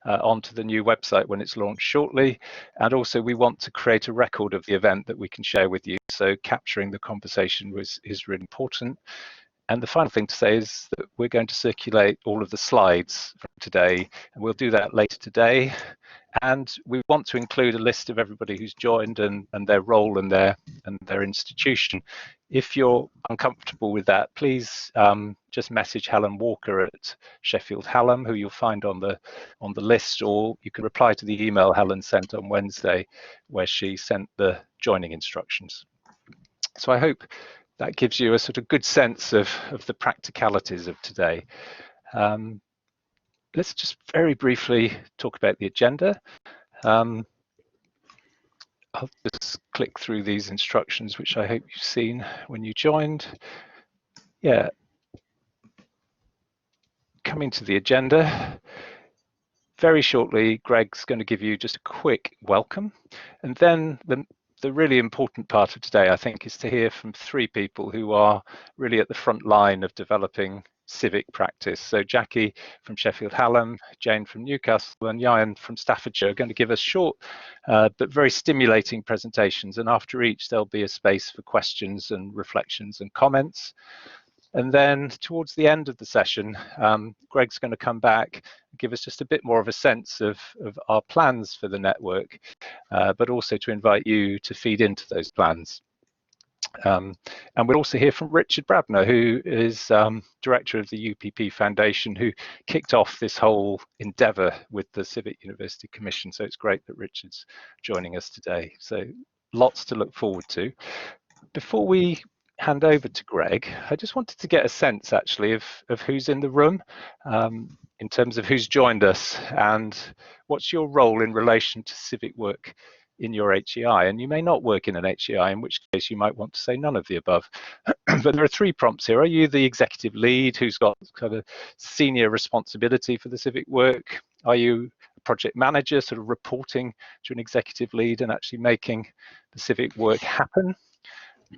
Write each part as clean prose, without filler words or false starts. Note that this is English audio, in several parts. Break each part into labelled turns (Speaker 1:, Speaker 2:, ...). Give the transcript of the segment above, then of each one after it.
Speaker 1: onto the new website when it's launched shortly. And also we want to create a record of the event that we can share with you. So capturing the conversation is really important. And the final thing to say is that we're going to circulate all of the slides from today, and we'll do that later today. And we want to include a list of everybody who's joined and their role and their institution. If you're uncomfortable with that, please just message Helen Walker at Sheffield Hallam, who you'll find on the list, or you can reply to the email Helen sent on Wednesday, where she sent the joining instructions. So I hope that gives you a sort of good sense of the practicalities of today. Let's just very briefly talk about the agenda. I'll just click through these instructions, which I hope you've seen when you joined. Yeah. Coming to the agenda. Very shortly, Greg's going to give you just a quick welcome. And then the really important part of today, I think, is to hear from three people who are really at the front line of developing civic practice. So Jackie from Sheffield Hallam, Jane from Newcastle, and Jan from Staffordshire are going to give us short but very stimulating presentations. And after each, there'll be a space for questions and reflections and comments. And then towards the end of the session, Greg's going to come back and give us just a bit more of a sense of our plans for the network, but also to invite you to feed into those plans. And we'll also hear from Richard Brabner, who is director of the UPP Foundation, who kicked off this whole endeavour with the Civic University Commission. So it's great that Richard's joining us today. So lots to look forward to. Before we hand over to Greg, I just wanted to get a sense actually of who's in the room, in terms of who's joined us and what's your role in relation to civic work in your HEI. And you may not work in an HEI, in which case you might want to say none of the above. But there are three prompts here. Are you the executive lead who's got kind of senior responsibility for the civic work? Are you a project manager sort of reporting to an executive lead and actually making the civic work happen?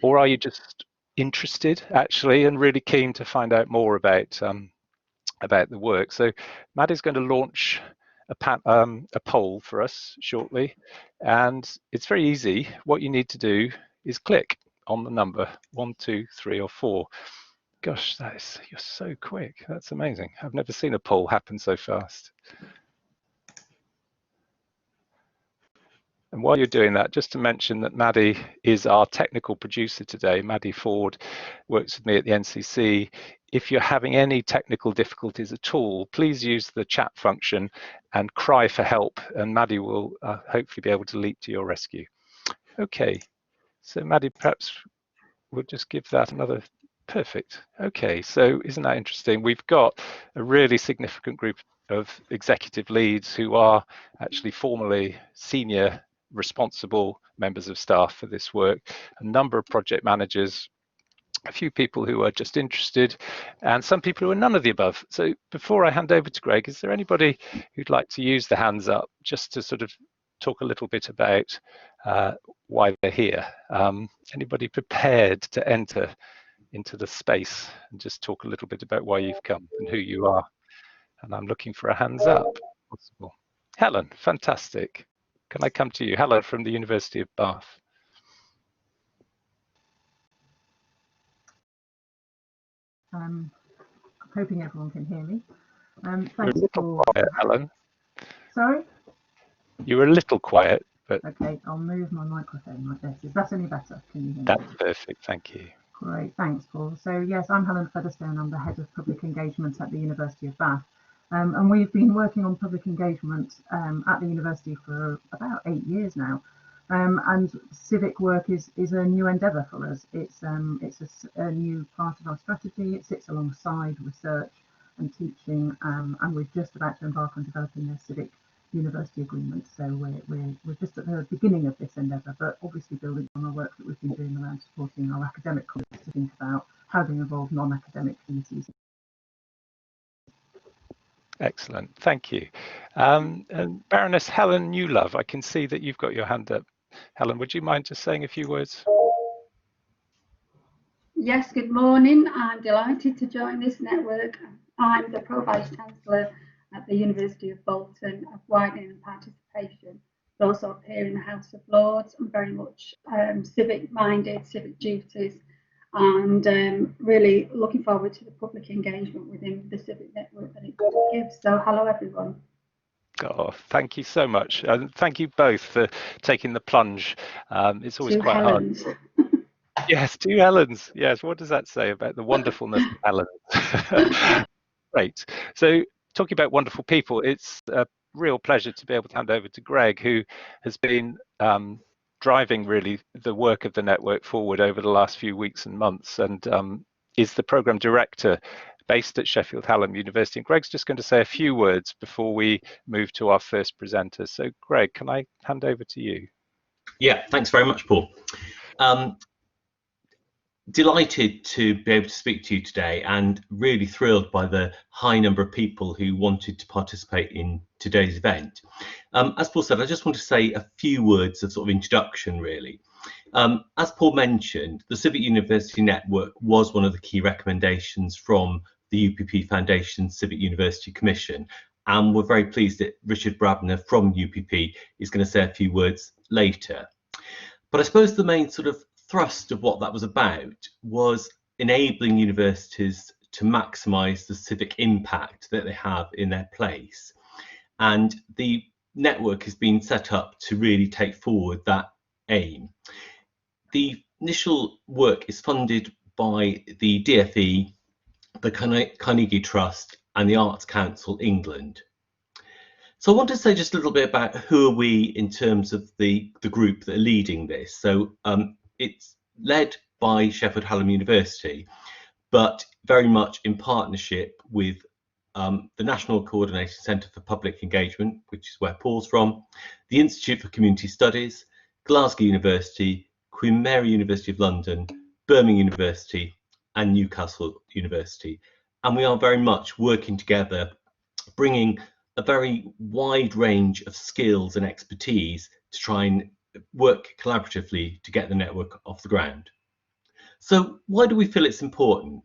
Speaker 1: Or are you just interested actually and really keen to find out more about the work? So Maddie's going to launch a poll for us shortly, and it's very easy. What you need to do is click on the number 1, 2, 3, or 4. Gosh, you're so quick. That's amazing. I've never seen a poll happen so fast. And while you're doing that, just to mention that Maddie is our technical producer today. Maddie Ford works with me at the NCC. If you're having any technical difficulties at all, please use the chat function and cry for help, and Maddie will hopefully be able to leap to your rescue. Okay, so Maddie, perhaps we'll just give that another. Perfect. Okay, so isn't that interesting? We've got a really significant group of executive leads who are actually formerly senior responsible members of staff for this work, a number of project managers, a few people who are just interested, and some people who are none of the above. So before I hand over to Greg, is there anybody who'd like to use the hands up just to sort of talk a little bit about why they're here? Anybody prepared to enter into the space and just talk a little bit about why you've come and who you are? And I'm looking for a hands up. Possible. Helen, fantastic. Can I come to you? Helen from the University of Bath.
Speaker 2: I'm hoping everyone can hear me.
Speaker 1: You're a little quiet, Helen.
Speaker 2: Sorry?
Speaker 1: You were a little quiet, but...
Speaker 2: Okay, I'll move my microphone like this. Is that any better? Can you hear me?
Speaker 1: That's perfect, thank you.
Speaker 2: Great, thanks, Paul. So yes, I'm Helen Featherstone. I'm the Head of Public Engagement at the University of Bath. And we've been working on public engagement at the university for about 8 years now. And civic work is a new endeavour for us. It's a new part of our strategy. It sits alongside research and teaching, and we're just about to embark on developing a civic university agreement. So we're just at the beginning of this endeavour, but obviously building on our work that we've been doing around supporting our academic colleagues to think about how to involve non-academic communities.
Speaker 1: Excellent, thank you. And Baroness Helen Newlove, I can see that you've got your hand up. Helen, would you mind just saying a few words?
Speaker 3: Yes, good morning. I'm delighted to join this network. I'm the Pro Vice Chancellor at the University of Bolton of widening and participation, but also up here in the House of Lords. I'm very much civic-minded, civic duties, and really looking forward to the public engagement within the Civic Network that it gives. So hello everyone.
Speaker 1: Oh, thank you so much. Thank you both for taking the plunge. It's always quite
Speaker 3: Helens.
Speaker 1: hard. Yes, two Helens. Yes, what does that say about the wonderfulness of Helen? Great. So talking about wonderful people, it's a real pleasure to be able to hand over to Greg, who has been driving really the work of the network forward over the last few weeks and months, and is the program director based at Sheffield Hallam University. And Greg's just going to say a few words before we move to our first presenter. So Greg, can I hand over to you?
Speaker 4: Yeah, thanks very much, Paul. Delighted to be able to speak to you today, and really thrilled by the high number of people who wanted to participate in today's event. As Paul said, I just want to say a few words of sort of introduction, really. As Paul mentioned, the Civic University Network was one of the key recommendations from the UPP Foundation Civic University Commission, and we're very pleased that Richard Brabner from UPP is going to say a few words later. But I suppose the main sort of thrust of what that was about was enabling universities to maximise the civic impact that they have in their place. And the network has been set up to really take forward that aim. The initial work is funded by the DFE, the Carnegie Trust and the Arts Council England. So I want to say just a little bit about who are we in terms of the group that are leading this. So it's led by Sheffield Hallam University, but very much in partnership with the National Coordinating Centre for Public Engagement, which is where Paul's from, the Institute for Community Studies, Glasgow University, Queen Mary University of London, Birmingham University and Newcastle University. And we are very much working together, bringing a very wide range of skills and expertise to try and work collaboratively to get the network off the ground. So why do we feel it's important?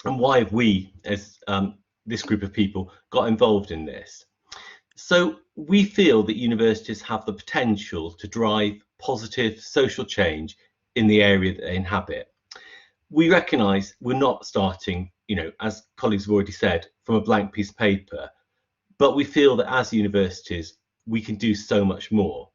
Speaker 4: And why have we, as this group of people, got involved in this? So we feel that universities have the potential to drive positive social change in the area that they inhabit. We recognise we're not starting, as colleagues have already said, from a blank piece of paper, but we feel that as universities, we can do so much more.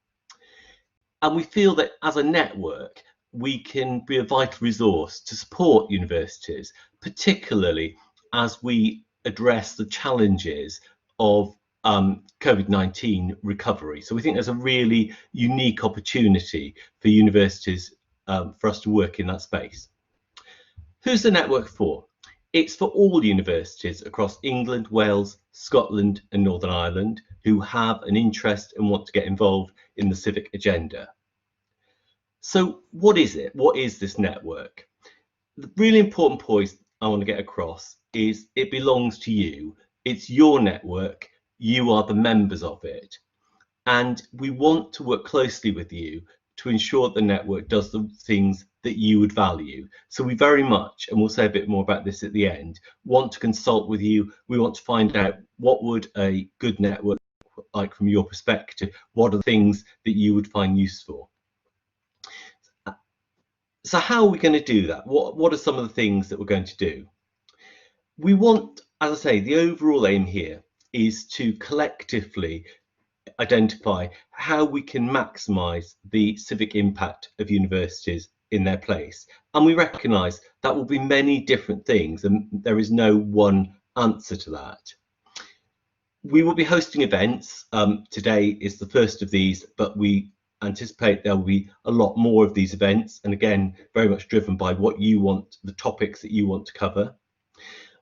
Speaker 4: And we feel that as a network, we can be a vital resource to support universities, particularly as we address the challenges of COVID-19 recovery. So we think there's a really unique opportunity for universities for us to work in that space. Who's the network for? It's for all universities across England, Wales, Scotland and Northern Ireland who have an interest and want to get involved in the civic agenda. So what is it? What is this network? The really important point I want to get across is it belongs to you. It's your network. You are the members of it. And we want to work closely with you to ensure the network does the things that you would value. So we very much, and we'll say a bit more about this at the end, want to consult with you. We want to find out what would a good network look like from your perspective. What are the things that you would find useful? So how are we going to do that? What are some of the things that we're going to do? We want, as I say, the overall aim here is to collectively identify how we can maximise the civic impact of universities in their place. And we recognise that will be many different things and there is no one answer to that. We will be hosting events. Today is the first of these, but we anticipate there will be a lot more of these events, and again very much driven by what you want, the topics that you want to cover.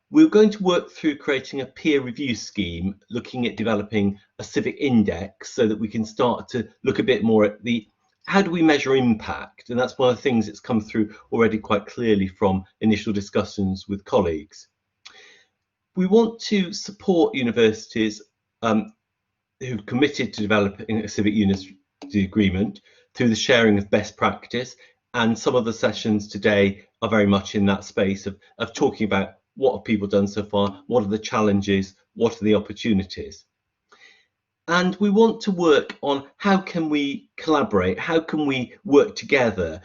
Speaker 4: We're going to work through creating a peer review scheme, looking at developing a civic index so that we can start to look a bit more at the how do we measure impact, and that's one of the things that's come through already quite clearly from initial discussions with colleagues. We want to support universities who've committed to developing a civic university agreement through the sharing of best practice, and some of the sessions today are very much in that space of talking about what have people done so far, what are the challenges, what are the opportunities. And we want to work on how can we collaborate, how can we work together,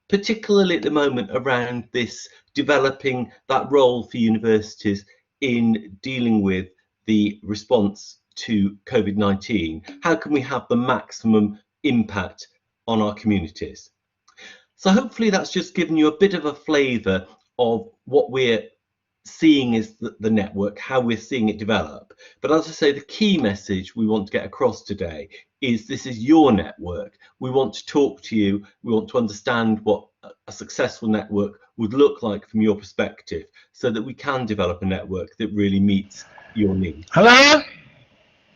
Speaker 4: particularly at the moment around this developing that role for universities in dealing with the response to COVID-19. How can we have the maximum impact on our communities? So hopefully that's just given you a bit of a flavour of what we're seeing as the network, how we're seeing it develop. But as I say, the key message we want to get across today is this is your network. We want to talk to you. We want to understand what a successful network would look like from your perspective, so that we can develop a network that really meets your needs.
Speaker 1: Hello?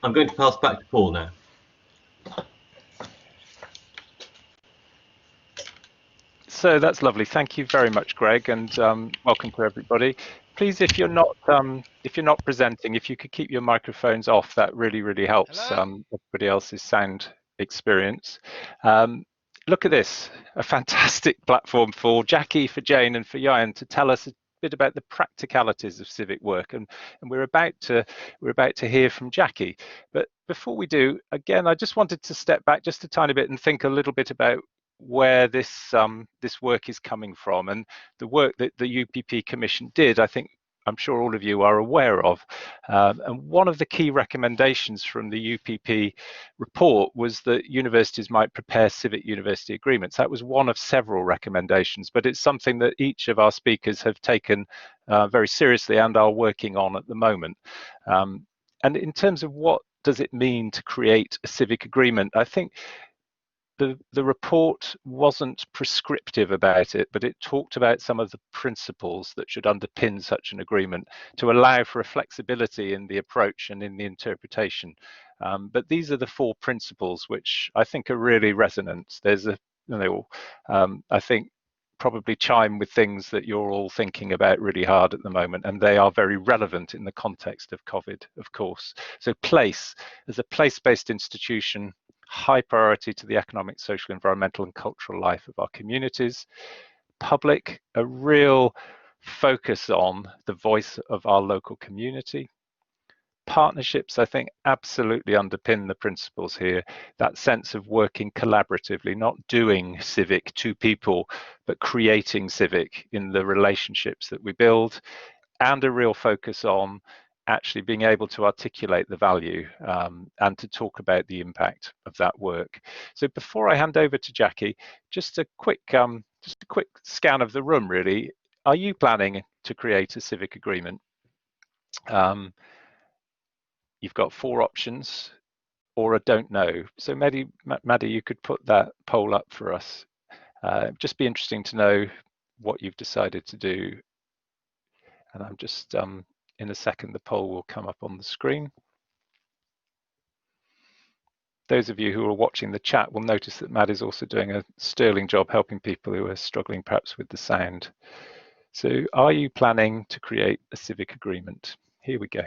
Speaker 4: I'm going to pass back to Paul now.
Speaker 1: So that's lovely. Thank you very much, Greg, and welcome to everybody. Please, if you're not presenting, if you could keep your microphones off, that really helps everybody else's sound experience. Look at this, a fantastic platform for Jackie, for Jane, and for Jan to tell us a bit about the practicalities of civic work, and we're about to hear from Jackie. But before we do, again, I just wanted to step back just a tiny bit and think a little bit about where this work is coming from, and the work that the UPP Commission did, I'm sure all of you are aware of. And one of the key recommendations from the UPP report was that universities might prepare civic university agreements. That was one of several recommendations, but it's something that each of our speakers have taken very seriously and are working on at the moment. And in terms of what does it mean to create a civic agreement, I think the report wasn't prescriptive about it, but it talked about some of the principles that should underpin such an agreement to allow for a flexibility in the approach and in the interpretation. But these are the four principles which I think are really resonant. I think probably chime with things that you're all thinking about really hard at the moment, and they are very relevant in the context of COVID, of course. So place, as a place-based institution, high priority to the economic, social, environmental and cultural life of our communities. Public, a real focus on the voice of our local community. Partnerships, I think, absolutely underpin the principles here. That sense of working collaboratively, not doing civic to people, but creating civic in the relationships that we build. And a real focus on actually being able to articulate the value and to talk about the impact of that work. So before I hand over to Jackie, just a quick scan of the room, really. Are you planning to create a civic agreement? You've got four options, or a don't know. So Maddie, you could put that poll up for us. Just be interesting to know what you've decided to do. And I'm just in a second, the poll will come up on the screen. Those of you who are watching the chat will notice that Matt is also doing a sterling job helping people who are struggling perhaps with the sound. So are you planning to create a civic agreement? Here we go.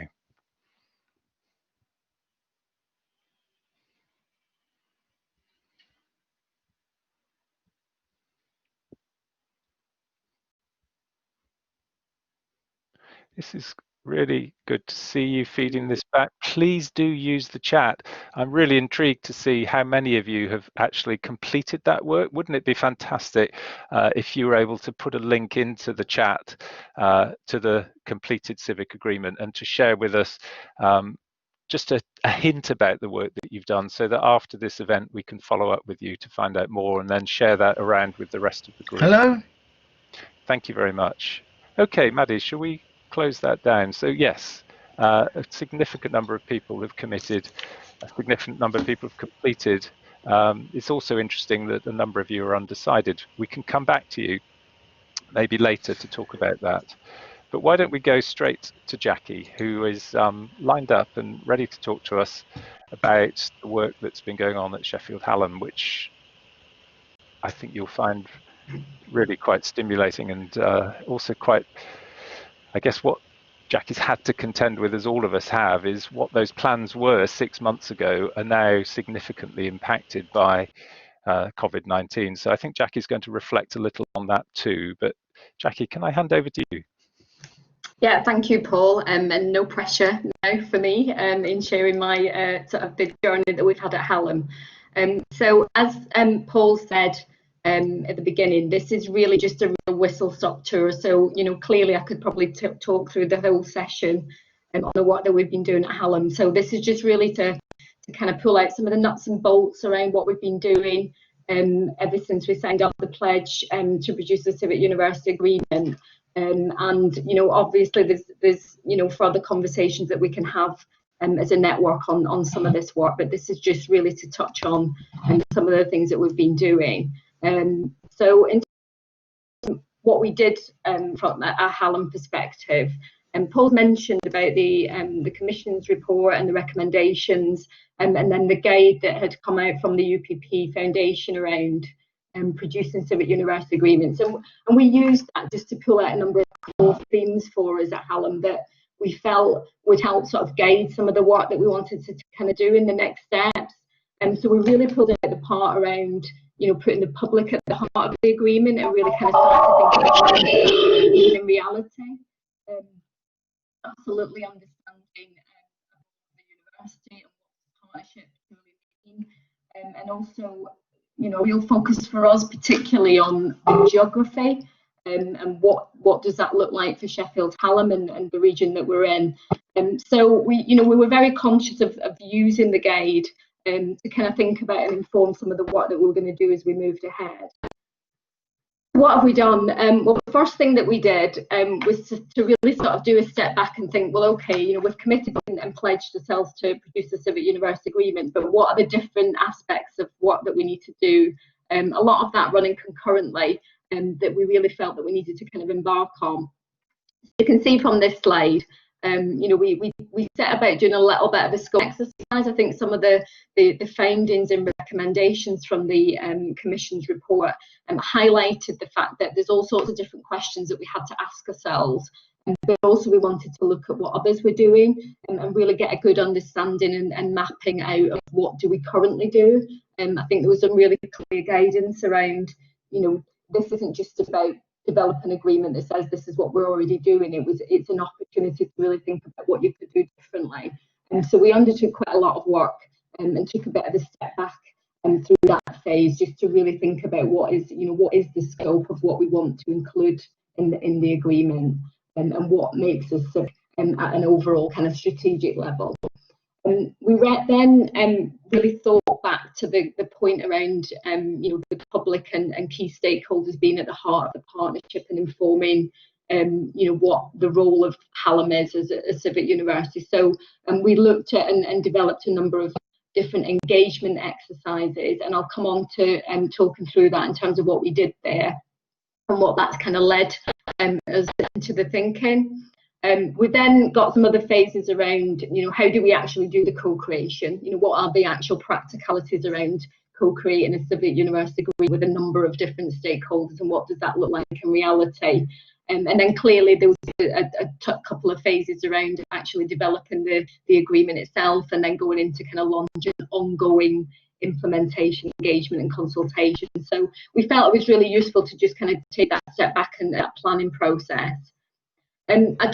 Speaker 1: This is really good to see you feeding this back. Please do use the chat. I'm really intrigued to see how many of you have actually completed that work. Wouldn't it be fantastic if you were able to put a link into the chat to the completed civic agreement and to share with us just a hint about the work that you've done, so that after this event we can follow up with you to find out more and then share that around with the rest of the group.
Speaker 5: Hello?
Speaker 1: Thank you very much. Okay, Maddie, shall we close that down? So yes, a significant number of people have committed, a significant number of people have completed. It's also interesting that a number of you are undecided. We can come back to you maybe later to talk about that. But why don't we go straight to Jackie, who is lined up and ready to talk to us about the work that's been going on at Sheffield Hallam, which I think you'll find really quite stimulating and also quite, I guess what Jackie's had to contend with, as all of us have, is what those plans were 6 months ago are now significantly impacted by COVID-19. So I think Jackie's going to reflect a little on that too. But Jackie, can I hand over to you?
Speaker 5: Yeah, thank you, Paul, and no pressure now for me in sharing my sort of the journey that we've had at Hallam. So as Paul said at the beginning, this is really just a real whistle-stop tour. So, you know, clearly I could probably talk through the whole session on the work that we've been doing at Hallam. So this is just really to kind of pull out some of the nuts and bolts around what we've been doing ever since we signed up the pledge to produce the Civic University Agreement. And you know, obviously there's you know, further conversations that we can have as a network on some of this work, but this is just really to touch on some of the things that we've been doing. So in what we did from a Hallam perspective, and Paul mentioned about the Commission's report and the recommendations, and then the guide that had come out from the UPP Foundation around producing Civic University Agreements. And we used that just to pull out a number of core themes for us at Hallam that we felt would help sort of guide some of the work that we wanted to kind of do in the next steps. And so we really pulled out the part around, you know, putting the public at the heart of the agreement and really kind of started to think about it in reality. Absolutely understanding the university and what partnership really mean, and also, you know, real focus for us particularly on the geography and what does that look like for Sheffield Hallam and the region that we're in. So we were very conscious of using the guide to kind of think about and inform some of the work that we were going to do as we moved ahead. What have we done? Well, the first thing that we did was to really sort of do a step back and think, well, okay, you know, we've committed and pledged ourselves to produce the Civic University Agreement, but what are the different aspects of work that we need to do? A lot of that running concurrently, that we really felt that we needed to kind of embark on. You can see from this slide, you know, we set about doing a little bit of a scope exercise. I think some of the findings and recommendations from the Commission's report highlighted the fact that there's all sorts of different questions that we had to ask ourselves, but also we wanted to look at what others were doing and really get a good understanding and mapping out of what do we currently do. I think there was some really clear guidance around, you know, this isn't just about develop an agreement that says this is what we're already doing. It's an opportunity to really think about what you could do differently. And so we undertook quite a lot of work and took a bit of a step back through that phase just to really think about what is the scope of what we want to include in the agreement and what makes us at an overall kind of strategic level. We then really thought back to the point around you know, the public and key stakeholders being at the heart of the partnership and informing you know, what the role of Hallam is as a civic university. So we looked at and developed a number of different engagement exercises, and I'll come on to talking through that in terms of what we did there and what that's kind of led us into the thinking. We then got some other phases around, you know, how do we actually do the co-creation? You know, what are the actual practicalities around co-creating a civic university agreement with a number of different stakeholders, and what does that look like in reality? And then clearly there was a couple of phases around actually developing the agreement itself, and then going into kind of launching ongoing implementation, engagement and consultation. So we felt it was really useful to just kind of take that step back and that planning process. And I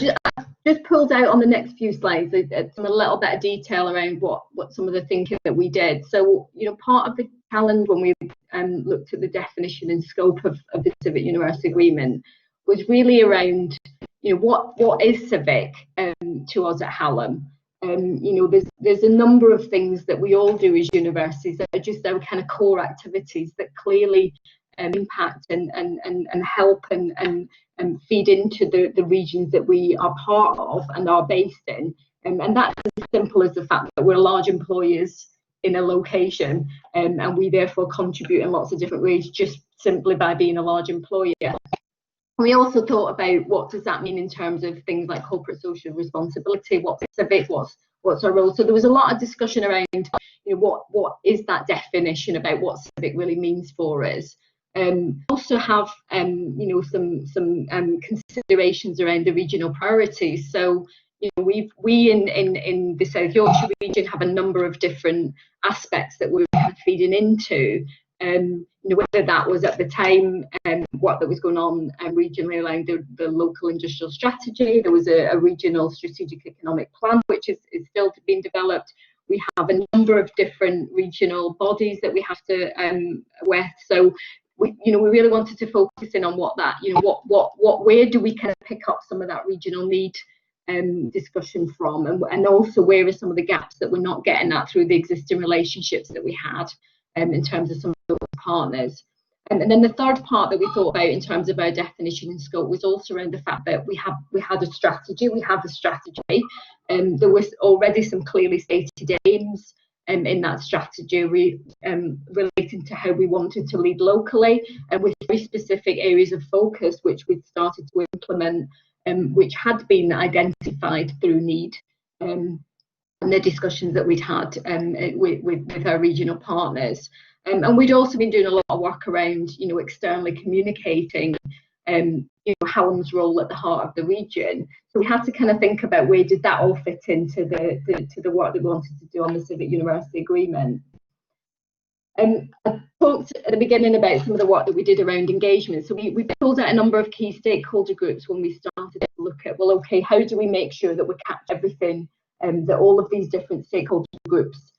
Speaker 5: just pulled out on the next few slides some a little bit of detail around what some of the thinking that we did. So, you know, part of the challenge when we looked at the definition and scope of the Civic University Agreement was really around, you know, what is civic to us at Hallam. You know, there's a number of things that we all do as universities that are just our kind of core activities that clearly impact and help and feed into the regions that we are part of and are based in. And that's as simple as the fact that we're large employers in a location, and we therefore contribute in lots of different ways just simply by being a large employer. We also thought about what does that mean in terms of things like corporate social responsibility, what's civic, what's our role. So there was a lot of discussion around, you know, what is that definition about what civic really means for us. Also have you know, some considerations around the regional priorities. So, you know, we in the South Yorkshire region have a number of different aspects that we're feeding into. You know, whether that was at the time what that was going on regionally around the local industrial strategy. There was a regional strategic economic plan, which is still being developed. We have a number of different regional bodies that we have to with. So we really wanted to focus in on what that, where do we kind of pick up some of that regional need discussion from, and also where are some of the gaps that we're not getting at through the existing relationships that we had in terms of some of those partners. And then the third part that we thought about in terms of our definition and scope was also around the fact that we have a strategy. There was already some clearly stated aims in that strategy relating to how we wanted to lead locally, and with very specific areas of focus which we'd started to implement, which had been identified through need, and the discussions that we'd had with our regional partners. And we'd also been doing a lot of work around, externally communicating, Hallam's role at the heart of the region. So we had to kind of think about where did that all fit into the work that we wanted to do on the Civic University Agreement. I talked at the beginning about some of the work that we did around engagement. So we pulled out a number of key stakeholder groups when we started to look at, well, okay, how do we make sure that we capture everything that all of these different stakeholder groups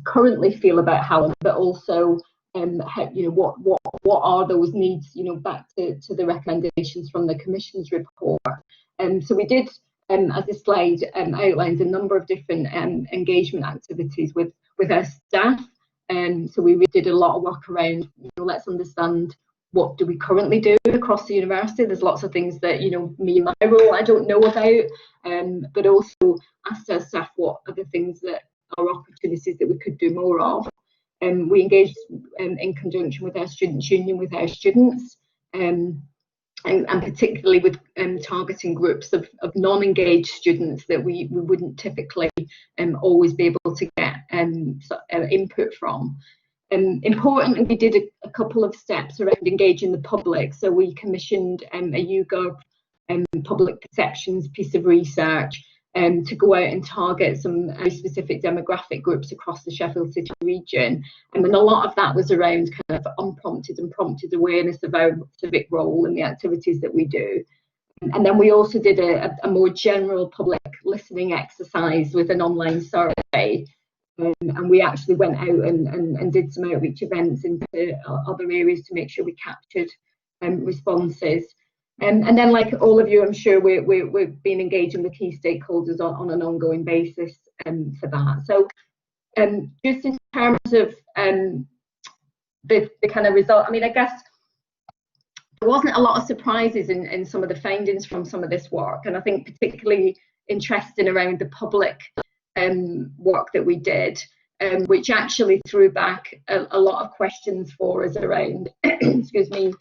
Speaker 5: currently feel about Hallam, but also how, what are those needs, back to the recommendations from the Commission's report. So we did, as this slide outlines, a number of different engagement activities with our staff. So we really did a lot of work around, let's understand what do we currently do across the university. There's lots of things that, me and my role, I don't know about, but also asked our staff what are the things that are opportunities that we could do more of. We engaged in conjunction with our students' union, with our students, and particularly with targeting groups of non-engaged students that we wouldn't typically always be able to get input from. Importantly, we did a couple of steps around engaging the public. So we commissioned a YouGov public perceptions piece of research to go out and target some very specific demographic groups across the Sheffield City region. And a lot of that was around kind of unprompted and prompted awareness of our civic role and the activities that we do. And then we also did a more general public listening exercise with an online survey. And we actually went out and did some outreach events into other areas to make sure we captured responses. And then, like all of you, I'm sure we've been engaging with key stakeholders on an ongoing basis for that. So just in terms of the kind of result, I mean, I guess there wasn't a lot of surprises in some of the findings from some of this work. And I think particularly interesting around the public work that we did, which actually threw back a lot of questions for us around, excuse me,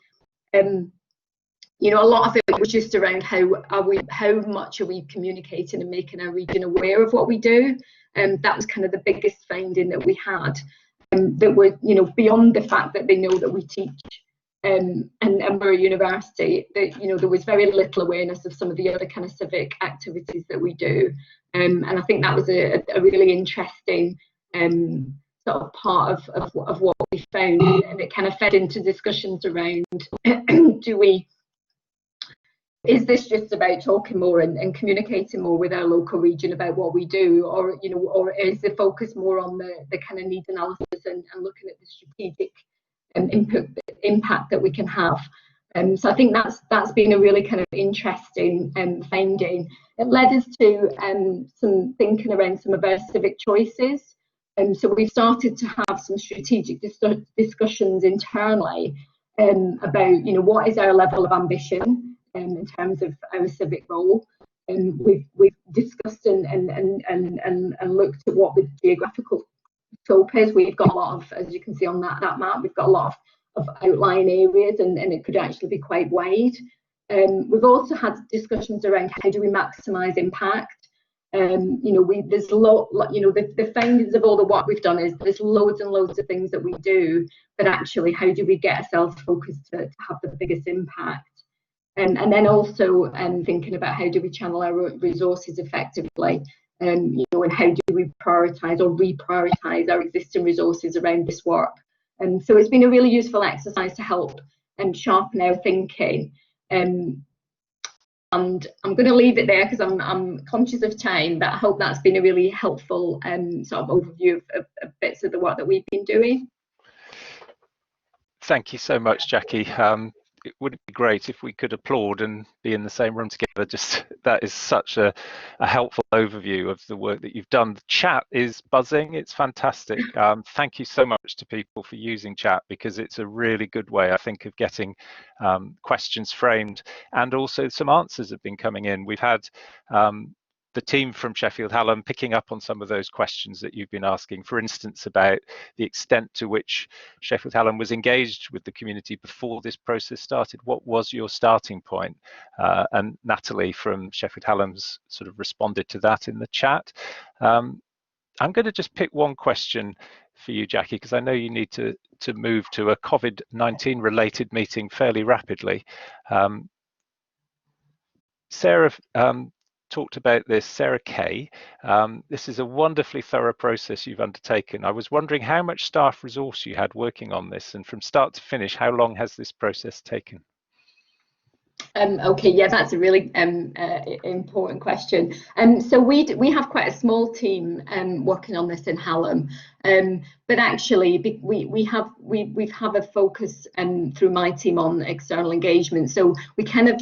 Speaker 5: a lot of it was just around how much are we communicating and making our region aware of what we do. That was kind of the biggest finding that we had, that were, beyond the fact that they know that we teach and we're a university, that, there was very little awareness of some of the other kind of civic activities that we do. And I think that was a really interesting sort of part of what we found, and it kind of fed into discussions around is this just about talking more and communicating more with our local region about what we do, or or is the focus more on the kind of needs analysis and looking at the strategic impact that we can have? So I think that's been a really kind of interesting finding. It led us to some thinking around some of our civic choices. So we've started to have some strategic discussions internally about what is our level of ambition in terms of our civic role. And we've discussed and looked at what the geographical scope is. We've got a lot of, as you can see on that map, we've got a lot of outline areas, and it could actually be quite wide. We've also had discussions around how do we maximise impact. There's the findings of all the work we've done is there's loads and loads of things that we do, but actually how do we get ourselves focused to have the biggest impact? And then also thinking about how do we channel our resources effectively, and how do we prioritise or reprioritise our existing resources around this work So it's been a really useful exercise to help sharpen our thinking. And I'm going to leave it there because I'm conscious of time, but I hope that's been a really helpful sort of overview of bits of the work that we've been doing.
Speaker 1: Thank you so much, Jackie. It would be great if we could applaud and be in the same room together. Just that is such a helpful overview of the work that you've done. The chat is buzzing. It's fantastic. Thank you so much to people for using chat, because it's a really good way, I think, of getting questions framed, and also some answers have been coming in. We've had the team from Sheffield Hallam picking up on some of those questions that you've been asking, for instance, about the extent to which Sheffield Hallam was engaged with the community before this process started. What was your starting point? And Natalie from Sheffield Hallam's sort of responded to that in the chat. I'm going to just pick one question for you, Jackie, because I know you need to move to a COVID-19 related meeting fairly rapidly. Sarah talked about this, Sarah Kay. This is a wonderfully thorough process you've undertaken. I was wondering how much staff resource you had working on this, and from start to finish, how long has this process taken?
Speaker 5: Okay, yeah, that's a really important question. So we have quite a small team working on this in Hallam, but actually we've have a focus through my team on external engagement. So we kind of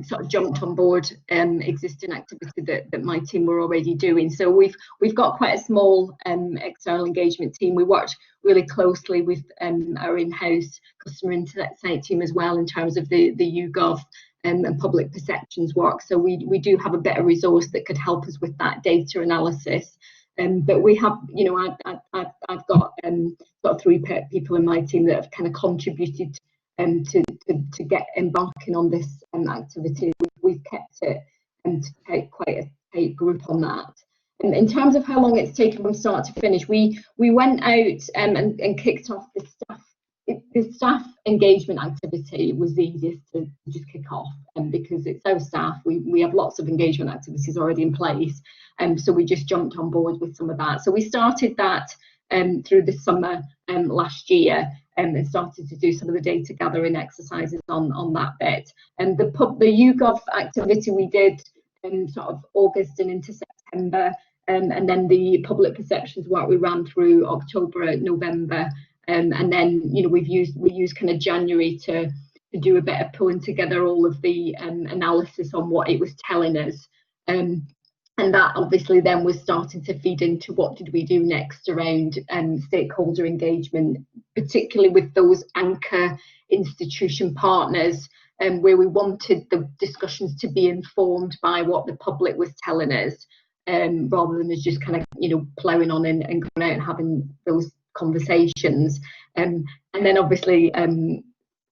Speaker 5: sort of jumped on board existing activity that my team were already doing. So we've got quite a small external engagement team. We worked really closely with our in-house customer insight team as well in terms of the YouGov and public perceptions work. So we do have a better resource that could help us with that data analysis. But we have, you know, I've got sort of 3 people in my team that have kind of contributed to get embarking on this activity. We've kept it to take quite a tight group on that. In terms of how long it's taken from start to finish, we went out and kicked off the staff. The staff engagement activity was the easiest to just kick off, because it's our staff. We have lots of engagement activities already in place, so we just jumped on board with some of that. So we started that through the summer last year, and started to do some of the data gathering exercises on that bit. And the YouGov activity we did in sort of August and into September, and then the public perceptions work we ran through October, November. And then, you know, we used kind of January to do a bit of pulling together all of the analysis on what it was telling us. And that obviously then was starting to feed into what did we do next around stakeholder engagement, particularly with those anchor institution partners, where we wanted the discussions to be informed by what the public was telling us, rather than us just kind of, you know, ploughing on and going out and having those conversations. And then obviously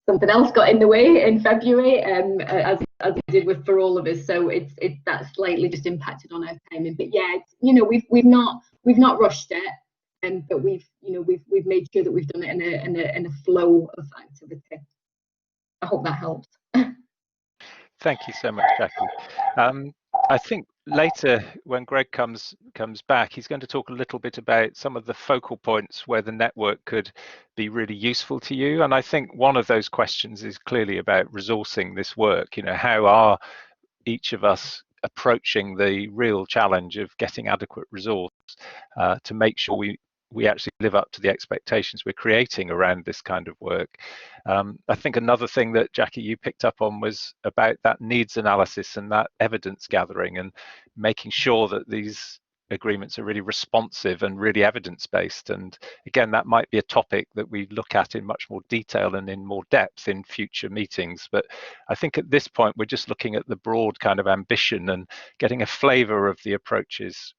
Speaker 5: something else got in the way in February, as it did for all of us. So that slightly just impacted on our timing. But yeah, you know, we've not rushed it, but we've made sure that we've done it in a flow of activity. I hope that helps.
Speaker 1: Thank you so much, Jackie. I think later when Greg comes back, he's going to talk a little bit about some of the focal points where the network could be really useful to you. And I think one of those questions is clearly about resourcing this work. You know, how are each of us approaching the real challenge of getting adequate resource to make sure we actually live up to the expectations we're creating around this kind of work. I think another thing that, Jackie, you picked up on was about that needs analysis and that evidence gathering, and making sure that these agreements are really responsive and really evidence-based. And again, that might be a topic that we look at in much more detail and in more depth in future meetings. But I think at this point, we're just looking at the broad kind of ambition and getting a flavour of the approaches.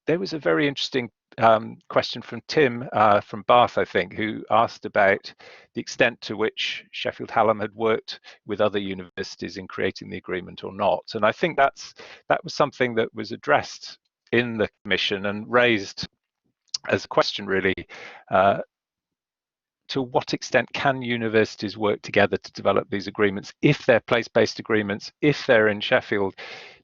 Speaker 1: There was a very interesting question from Tim from Bath, I think, who asked about the extent to which Sheffield Hallam had worked with other universities in creating the agreement or not. And I think that was something that was addressed in the commission and raised as a question, really. To what extent can universities work together to develop these agreements? If they're place-based agreements, if they're in Sheffield,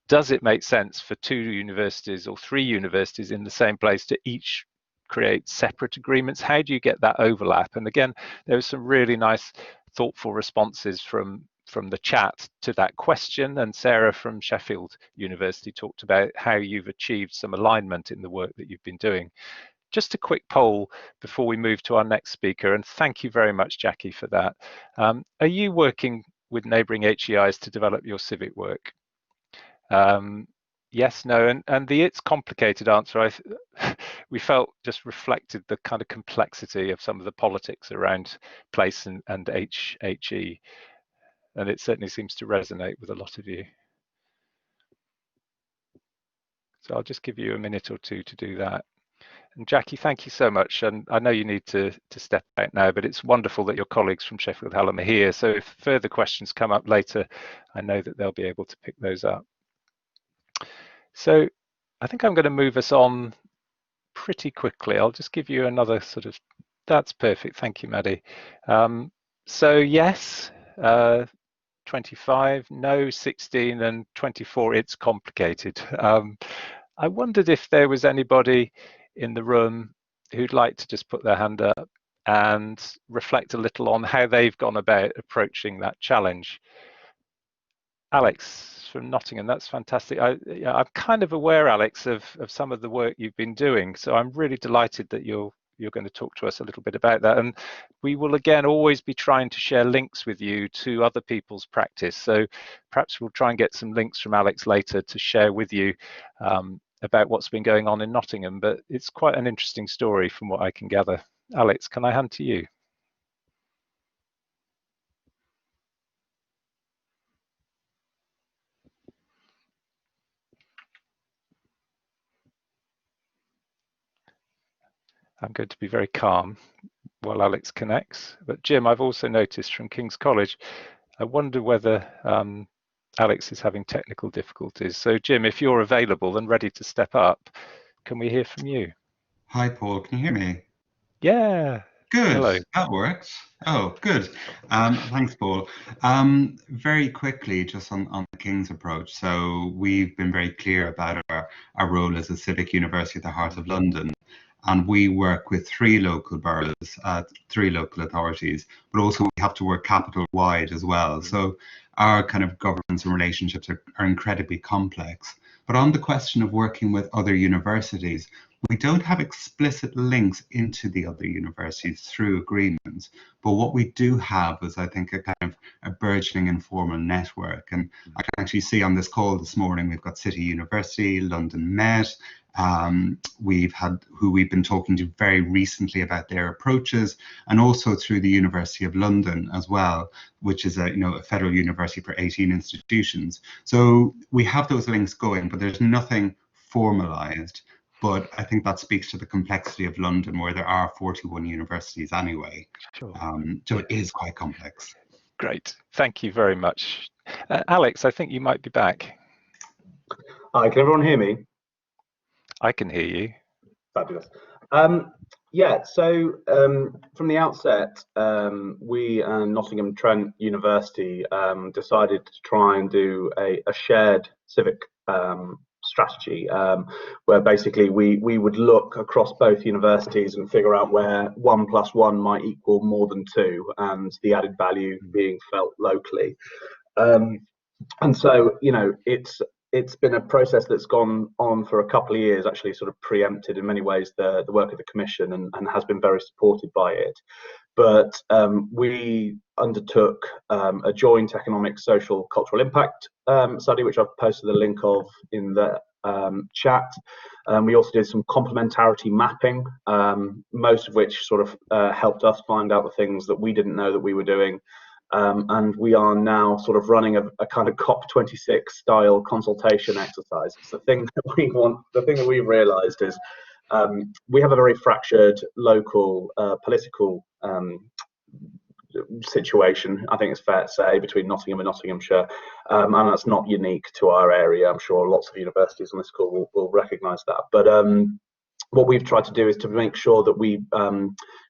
Speaker 1: does it make sense for 2 universities or 3 universities in the same place to each create separate agreements? How do you get that overlap? And again, there was some really nice, thoughtful responses from the chat to that question. And Sarah from Sheffield University talked about how you've achieved some alignment in the work that you've been doing. Just a quick poll before we move to our next speaker, and thank you very much, Jackie, for that. Are you working with neighbouring HEIs to develop your civic work? Yes, no, and the it's complicated answer we felt just reflected the kind of complexity of some of the politics around place and HE, and it certainly seems to resonate with a lot of you. So I'll just give you a minute or two to do that. And Jackie, thank you so much. And I know you need to step out now, but it's wonderful that your colleagues from Sheffield Hallam are here. So if further questions come up later, I know that they'll be able to pick those up. So I think I'm going to move us on pretty quickly. I'll just give you another sort of, that's perfect. Thank you, Maddie. So yes, 25, no, 16, and 24, it's complicated. I wondered if there was anybody in the room who'd like to just put their hand up and reflect a little on how they've gone about approaching that challenge. Alex from Nottingham, that's fantastic. I'm kind of aware, Alex, of some of the work you've been doing, so I'm really delighted that you're going to talk to us a little bit about that. And we will again always be trying to share links with you to other people's practice. So perhaps we'll try and get some links from Alex later to share with you about what's been going on in Nottingham. But it's quite an interesting story from what I can gather. Alex, can I hand to you? I'm going to be very calm while Alex connects. But Jim, I've also noticed from King's College, I wonder whether Alex is having technical difficulties. So Jim, if you're available and ready to step up, can we hear from you?
Speaker 6: Hi, Paul. Can you hear me?
Speaker 1: Yeah.
Speaker 6: Good.
Speaker 1: Hello.
Speaker 6: That works. Oh, good. Thanks, Paul. Very quickly, just on the King's approach. So we've been very clear about our role as a civic university at the heart of London. And we work with 3 local boroughs, 3 local authorities, but also we have to work capital-wide as well. So our kind of governance and relationships are incredibly complex. But on the question of working with other universities, we don't have explicit links into the other universities through agreements. But what we do have is, I think, a kind of a burgeoning informal network. And I can actually see on this call this morning, we've got City University, London Met, we've had who we've been talking to very recently about their approaches, and also through the University of London as well, which is a federal university for 18 institutions. So we have those links going, but there's nothing formalized. But I think that speaks to the complexity of London, where there are 41 universities anyway.
Speaker 1: Sure.
Speaker 6: So it is quite complex.
Speaker 1: Great. Thank you very much. Alex, I think you might be back.
Speaker 7: Hi, can everyone hear me?
Speaker 1: I can hear you.
Speaker 7: Fabulous. Yeah, so from the outset, we and Nottingham Trent University decided to try and do a shared civic strategy, where basically we would look across both universities and figure out where 1 + 1 might equal more than 2, and the added value being felt locally. And so, it's been a process that's gone on for a couple of years, actually sort of preempted in many ways the work of the Commission, and has been very supported by it. But we undertook a joint economic, social, cultural impact study, which I've posted the link of in the chat. We also did some complementarity mapping, most of which sort of helped us find out the things that we didn't know that we were doing. And we are now sort of running a kind of COP26 style consultation exercise. It's the thing that we want. The thing that we've realised is we have a very fractured local political situation, I think it's fair to say, between Nottingham and Nottinghamshire, and that's not unique to our area. I'm sure lots of universities on this call will recognise that. But what we've tried to do is to make sure that we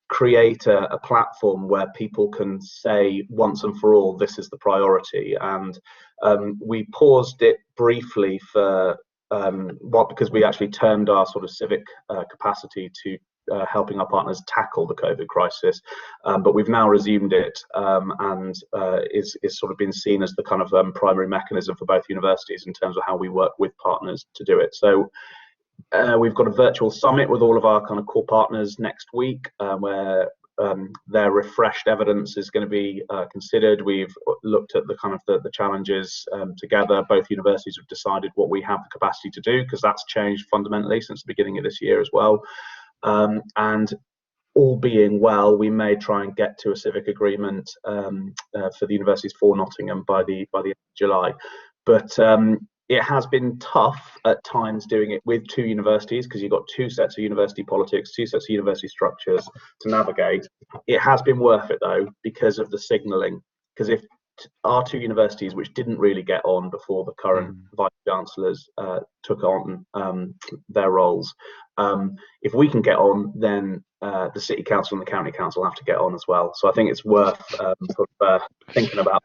Speaker 7: create a platform where people can say once and for all, this is the priority. And we paused it briefly for because we actually turned our sort of civic capacity to helping our partners tackle the COVID crisis. But we've now resumed it, and is sort of been seen as the kind of primary mechanism for both universities in terms of how we work with partners to do it. So we've got a virtual summit with all of our kind of core partners next week, where their refreshed evidence is going to be considered. We've looked at the kind of the challenges together. Both universities have decided what we have the capacity to do, because that's changed fundamentally since the beginning of this year as well. And all being well, we may try and get to a civic agreement for the universities for Nottingham by the end of July. But it has been tough at times doing it with two universities, because you've got two sets of university politics, two sets of university structures to navigate. It has been worth it though, because of the signalling. Because if our two universities, which didn't really get on before the current vice chancellors took on their roles, if we can get on, then the city council and the county council have to get on as well. So I think it's worth sort of thinking about.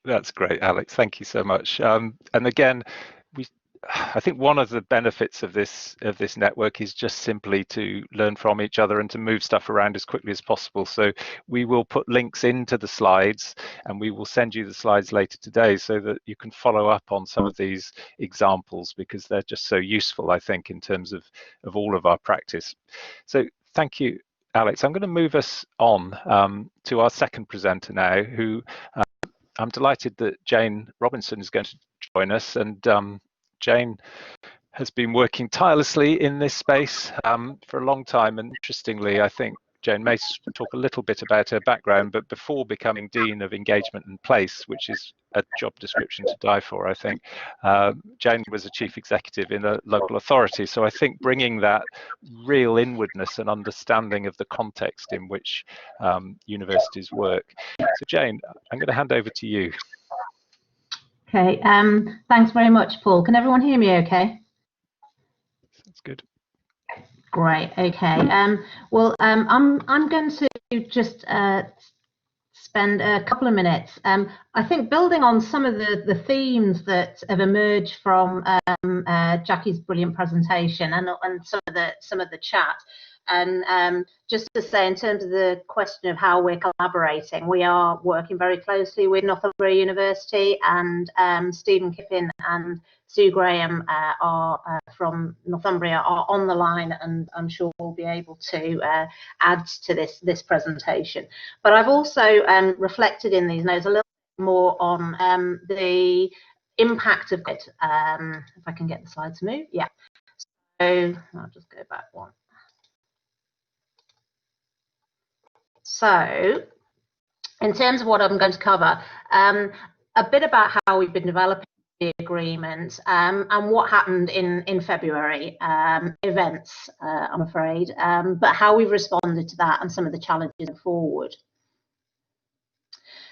Speaker 1: That's great, Alex. Thank you so much. And again, I think one of the benefits of this network is just simply to learn from each other and to move stuff around as quickly as possible. So we will put links into the slides, and we will send you the slides later today so that you can follow up on some of these examples, because they're just so useful, I think, in terms of all of our practice. So thank you, Alex. I'm going to move us on to our second presenter now, who I'm delighted that Jane Robinson is going to join us. And Jane has been working tirelessly in this space for a long time. And interestingly, I think Jane may talk a little bit about her background, but before becoming Dean of Engagement and Place, which is a job description to die for, I think, Jane was a chief executive in a local authority. So I think bringing that real inwardness and understanding of the context in which universities work. So Jane, I'm going to hand over to you.
Speaker 8: Okay, thanks very much, Paul. Can everyone hear me okay?
Speaker 1: That's good.
Speaker 8: Great, okay. Well, I'm going to just spend a couple of minutes. I think building on some of the themes that have emerged from Jackie's brilliant presentation and some of the chat. And just to say, in terms of the question of how we're collaborating, we are working very closely with Northumbria University, and Stephen Kippin and Sue Graham are from Northumbria are on the line, and I'm sure we'll be able to add to this presentation. But I've also reflected in these notes a little bit more on the impact of it. If I can get the slide to move, yeah. So I'll just go back one. So, in terms of what I'm going to cover, a bit about how we've been developing the agreement and what happened in February, events, I'm afraid, but how we've responded to that and some of the challenges forward.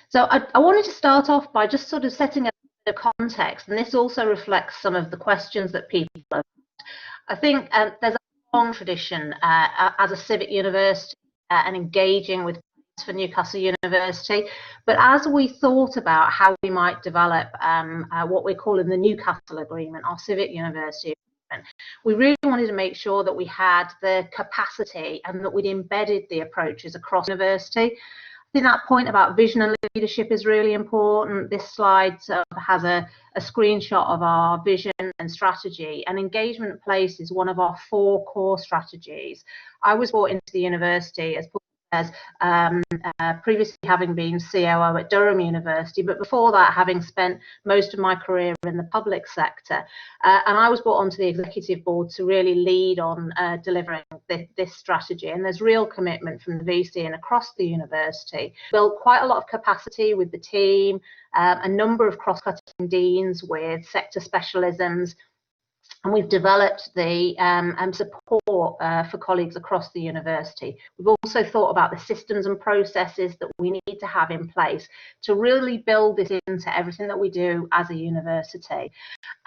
Speaker 8: So I wanted to start off by just sort of setting a bit of context, and this also reflects some of the questions that people have. I think there's a long tradition as a civic university and engaging with for Newcastle University, but as we thought about how we might develop what we're calling the Newcastle Agreement, our Civic University Agreement, we really wanted to make sure that we had the capacity and that we'd embedded the approaches across university. I think that point about vision and leadership is really important. This slide has a screenshot of our vision and strategy, and engagement in place is one of our 4 core strategies. I was brought into the university, as Paul says, previously having been COO at Durham University, but before that having spent most of my career in the public sector. And I was brought onto the executive board to really lead on delivering this strategy. And there's real commitment from the VC and across the university. Built quite a lot of capacity with the team, a number of cross-cutting deans with sector specialisms. And we've developed the support for colleagues across the university. We've also thought about the systems and processes that we need to have in place to really build this into everything that we do as a university.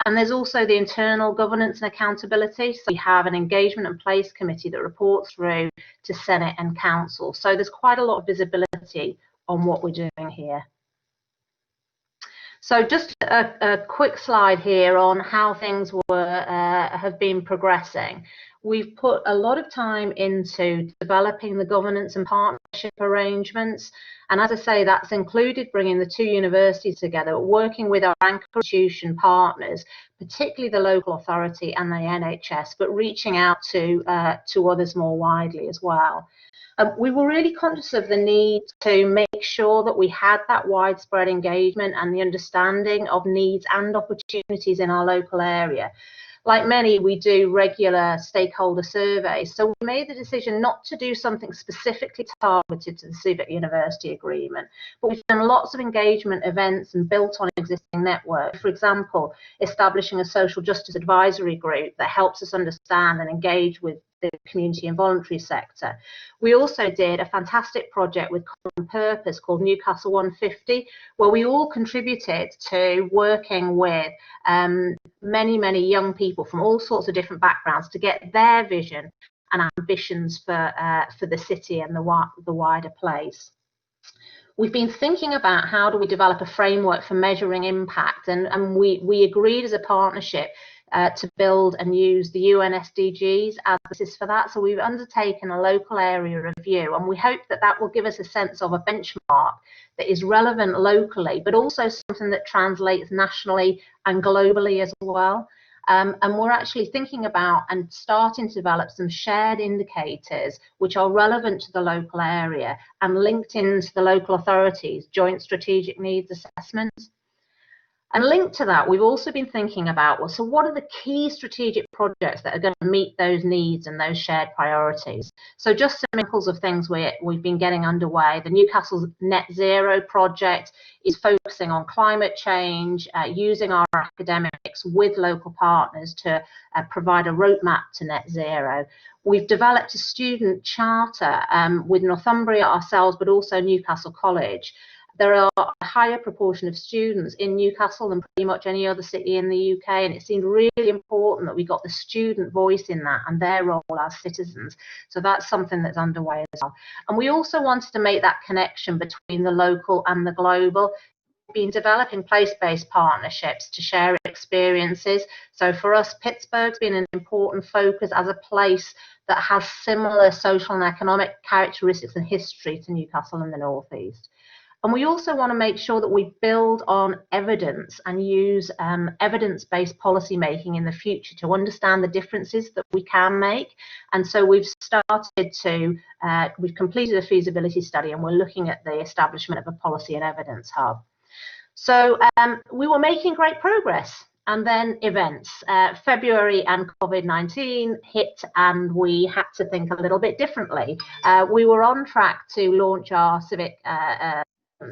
Speaker 8: And there's also the internal governance and accountability. So we have an engagement and place committee that reports through to Senate and Council. So there's quite a lot of visibility on what we're doing here. So just a quick slide here on how things have been progressing. We've put a lot of time into developing the governance and partnership arrangements. And as I say, that's included bringing the two universities together, working with our anchor institution partners, particularly the local authority and the NHS, but reaching out to others more widely as well. We were really conscious of the need to make sure that we had that widespread engagement and the understanding of needs and opportunities in our local area. Like many, we do regular stakeholder surveys. So we made the decision not to do something specifically targeted to the Civic University Agreement, but we've done lots of engagement events and built on existing networks. For example, establishing a social justice advisory group that helps us understand and engage with the community and voluntary sector. We also did a fantastic project with common purpose called Newcastle 150, where we all contributed to working with many young people from all sorts of different backgrounds to get their vision and ambitions for the city and the wider place. We've been thinking about how do we develop a framework for measuring impact, and we agreed as a partnership to build and use the UN SDGs as the basis for that. So we've undertaken a local area review, and we hope that that will give us a sense of a benchmark that is relevant locally, but also something that translates nationally and globally as well. And we're actually thinking about and starting to develop some shared indicators which are relevant to the local area and linked into the local authorities' joint strategic needs assessments. And linked to that, we've also been thinking about, well, so what are the key strategic projects that are going to meet those needs and those shared priorities? So just some examples of things we've been getting underway. The Newcastle Net Zero project is focusing on climate change, using our academics with local partners to provide a roadmap to net zero. We've developed a student charter with Northumbria ourselves, but also Newcastle College. There are a higher proportion of students in Newcastle than pretty much any other city in the UK, and it seemed really important that we got the student voice in that and their role as citizens. So that's something that's underway as well. And we also wanted to make that connection between the local and the global. We've been developing place-based partnerships to share experiences. So for us, Pittsburgh's been an important focus as a place that has similar social and economic characteristics and history to Newcastle in the North East. And we also want to make sure that we build on evidence and use evidence-based policy making in the future to understand the differences that we can make. And so we've completed a feasibility study, and we're looking at the establishment of a policy and evidence hub. So we were making great progress. And then events. February and COVID-19 hit, and we had to think a little bit differently. We were on track to launch our Civic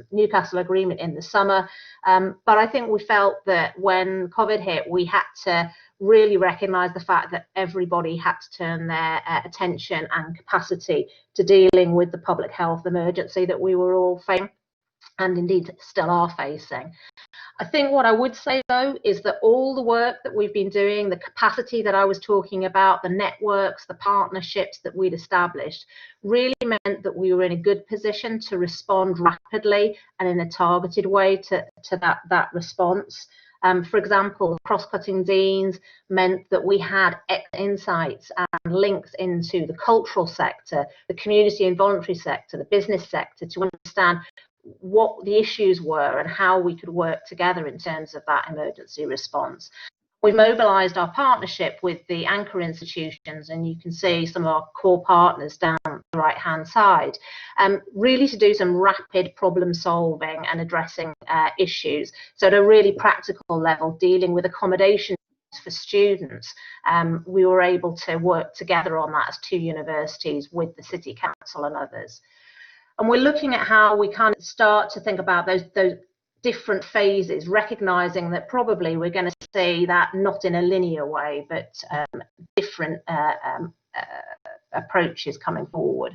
Speaker 8: Newcastle agreement in the summer, but I think we felt that when COVID hit, we had to really recognise the fact that everybody had to turn their attention and capacity to dealing with the public health emergency that we were all facing, and indeed still are facing. I think what I would say, though, is that all the work that we've been doing, the capacity that I was talking about, the networks, the partnerships that we'd established, really meant that we were in a good position to respond rapidly and in a targeted way to that response. For example, cross-cutting deans meant that we had insights and links into the cultural sector, the community and voluntary sector, the business sector, to understand what the issues were and how we could work together in terms of that emergency response. We mobilised our partnership with the anchor institutions, and you can see some of our core partners down the right-hand side, really to do some rapid problem solving and addressing issues. So at a really practical level, dealing with accommodation for students, we were able to work together on that as two universities with the City Council and others. And we're looking at how we kind of start to think about those different phases, recognising that probably we're going to see that not in a linear way, but different approaches coming forward.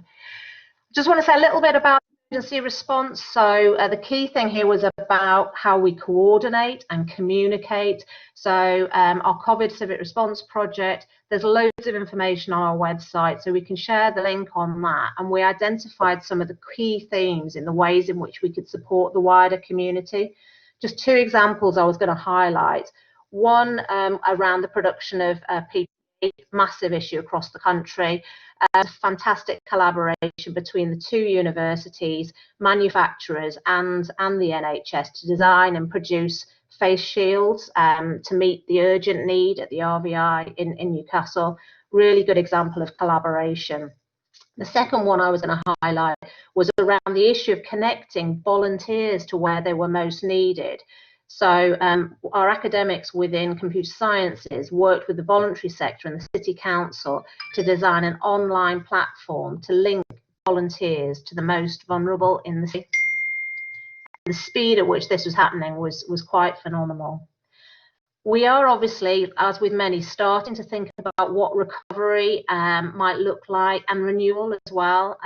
Speaker 8: Just want to say a little bit about emergency response. So the key thing here was about how we coordinate and communicate. So our COVID Civic Response Project, there's loads of information on our website, so we can share the link on that. And we identified some of the key themes in the ways in which we could support the wider community. Just two examples I was going to highlight. One around the production of PPE, massive issue across the country. Fantastic collaboration between the two universities, manufacturers and the NHS to design and produce face shields to meet the urgent need at the RVI in Newcastle. Really good example of collaboration. The second one I was going to highlight was around the issue of connecting volunteers to where they were most needed. So our academics within computer sciences worked with the voluntary sector and the City Council to design an online platform to link volunteers to the most vulnerable in the city. The speed at which this was happening was quite phenomenal. We are obviously, as with many, starting to think about what recovery might look like and renewal as well.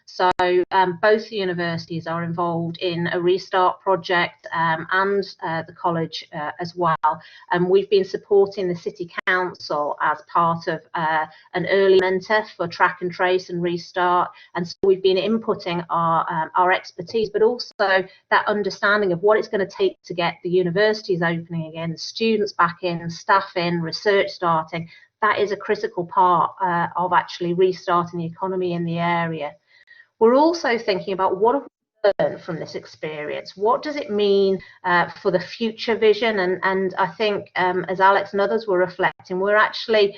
Speaker 8: So both the universities are involved in a restart project and the college as well. And we've been supporting the City Council as part of an early mentor for track and trace and restart. And so we've been inputting our expertise, but also that understanding of what it's going to take to get the universities opening again, students back in, staff in, research starting. That is a critical part of actually restarting the economy in the area. We're also thinking about what have we learned from this experience? What does it mean for the future vision? And I think as Alex and others were reflecting, we're actually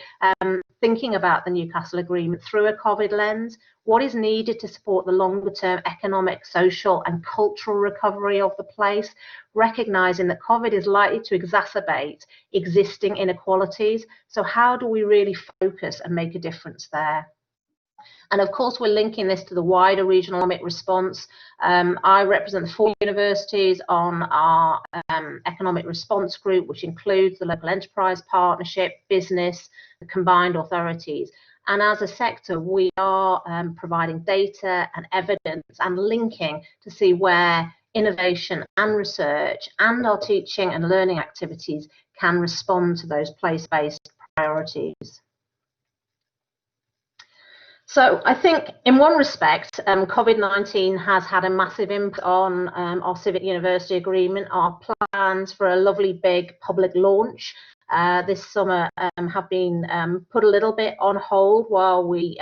Speaker 8: thinking about the Newcastle Agreement through a COVID lens. What is needed to support the longer term economic, social and cultural recovery of the place, recognising that COVID is likely to exacerbate existing inequalities. So how do we really focus and make a difference there? And of course, we're linking this to the wider regional economic response. I represent the 4 universities on our economic response group, which includes the local enterprise partnership, business, the combined authorities. And as a sector, we are providing data and evidence and linking to see where innovation and research and our teaching and learning activities can respond to those place-based priorities. So I think in one respect, COVID-19 has had a massive impact on our Civic University Agreement. Our plans for a lovely big public launch this summer have been put a little bit on hold while we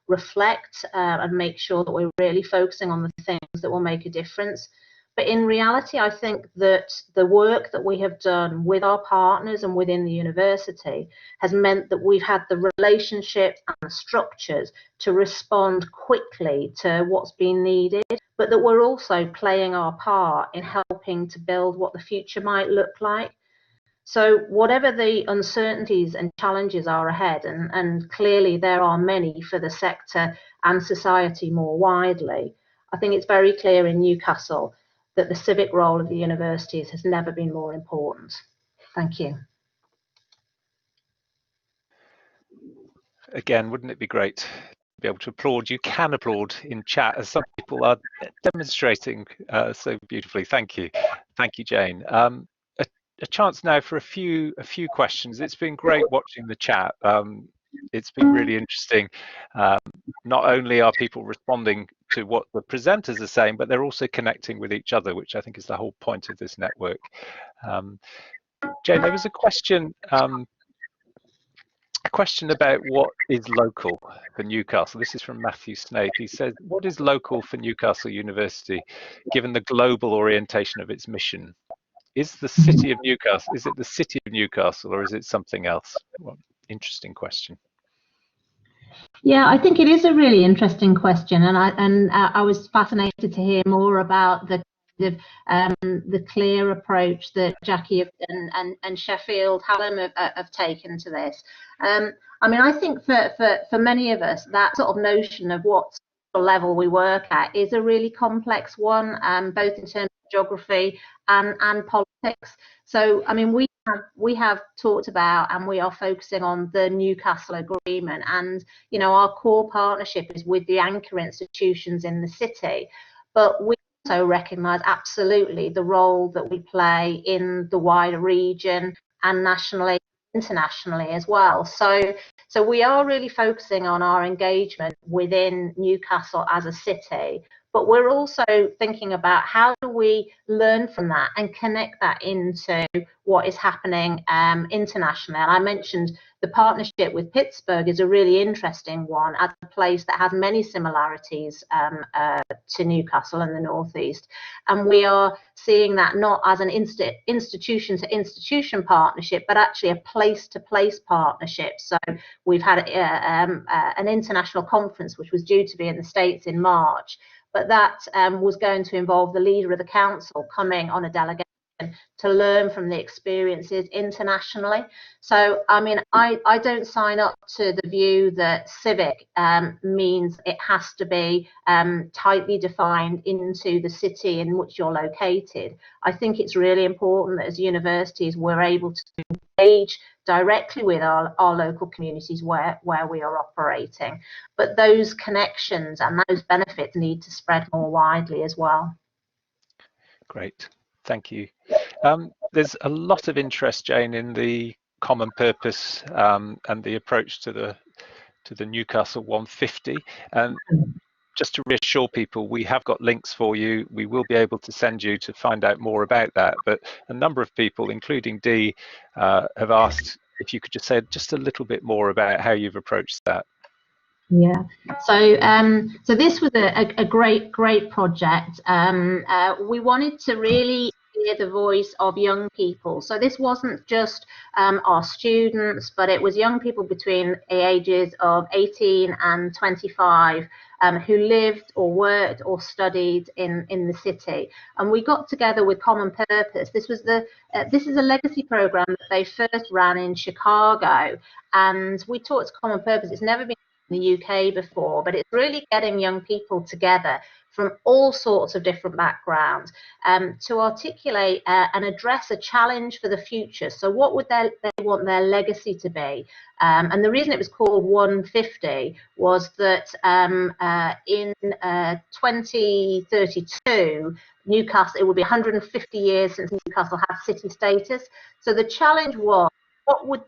Speaker 8: reflect and make sure that we're really focusing on the things that will make a difference. But in reality, I think that the work that we have done with our partners and within the university has meant that we've had the relationships and the structures to respond quickly to what's been needed, but that we're also playing our part in helping to build what the future might look like. So whatever the uncertainties and challenges are ahead, and clearly there are many for the sector and society more widely, I think it's very clear in Newcastle that the civic role of the universities has never been more important. Thank you.
Speaker 1: Again, wouldn't it be great to be able to applaud? You can applaud in chat, as some people are demonstrating so beautifully. Thank you. Thank you, Jane. A chance now for a few questions. It's been great watching the chat. It's been really interesting. Not only are people responding to what the presenters are saying, but they're also connecting with each other, which I think is the whole point of this network. Jane, there was a question about what is local for Newcastle. This is from Matthew Snape. He says, what is local for Newcastle University, given the global orientation of its mission? Is the city of Newcastle, is it the city of Newcastle, or is it something else? Well, interesting question.
Speaker 8: Yeah, I think it is a really interesting question, and I was fascinated to hear more about the clear approach that Jackie and Sheffield Hallam have taken to this. I mean, I think for many of us, that sort of notion of what level we work at is a really complex one, both in terms of geography and politics. So, I mean, we have talked about, and we are focusing on the Newcastle Agreement, and you know, our core partnership is with the anchor institutions in the city, but we also recognise absolutely the role that we play in the wider region and nationally, internationally as well. So we are really focusing on our engagement within Newcastle as a city, but we're also thinking about how do we learn from that and connect that into what is happening internationally. And I mentioned the partnership with Pittsburgh is a really interesting one, as a place that has many similarities to Newcastle and the Northeast. And we are seeing that not as an institution-to-institution partnership, but actually a place-to-place partnership. So we've had an international conference, which was due to be in the States in March, but that was going to involve the leader of the council coming on a delegation to learn from the experiences internationally. So, I mean, I don't sign up to the view that civic means it has to be tightly defined into the city in which you're located. I think it's really important that as universities we're able to engage directly with our local communities where we are operating. But those connections and those benefits need to spread more widely as well.
Speaker 1: Great, thank you. There's a lot of interest, Jane, in the common purpose and the approach to the Newcastle 150. And just to reassure people, we have got links for you. We will be able to send you to find out more about that. But a number of people, including Dee, have asked if you could just say just a little bit more about how you've approached that.
Speaker 8: Yeah, so this was a great project. We wanted to really hear the voice of young people. So this wasn't just our students, but it was young people between the ages of 18 and 25 who lived or worked or studied in the city. And we got together with Common Purpose. This is a legacy program that they first ran in Chicago, and we talked to Common Purpose. It's never been in the UK before, but it's really getting young people together from all sorts of different backgrounds to articulate and address a challenge for the future. So what would they want their legacy to be? And the reason it was called 150 was that in 2032, Newcastle, it would be 150 years since Newcastle had city status. So the challenge was, what would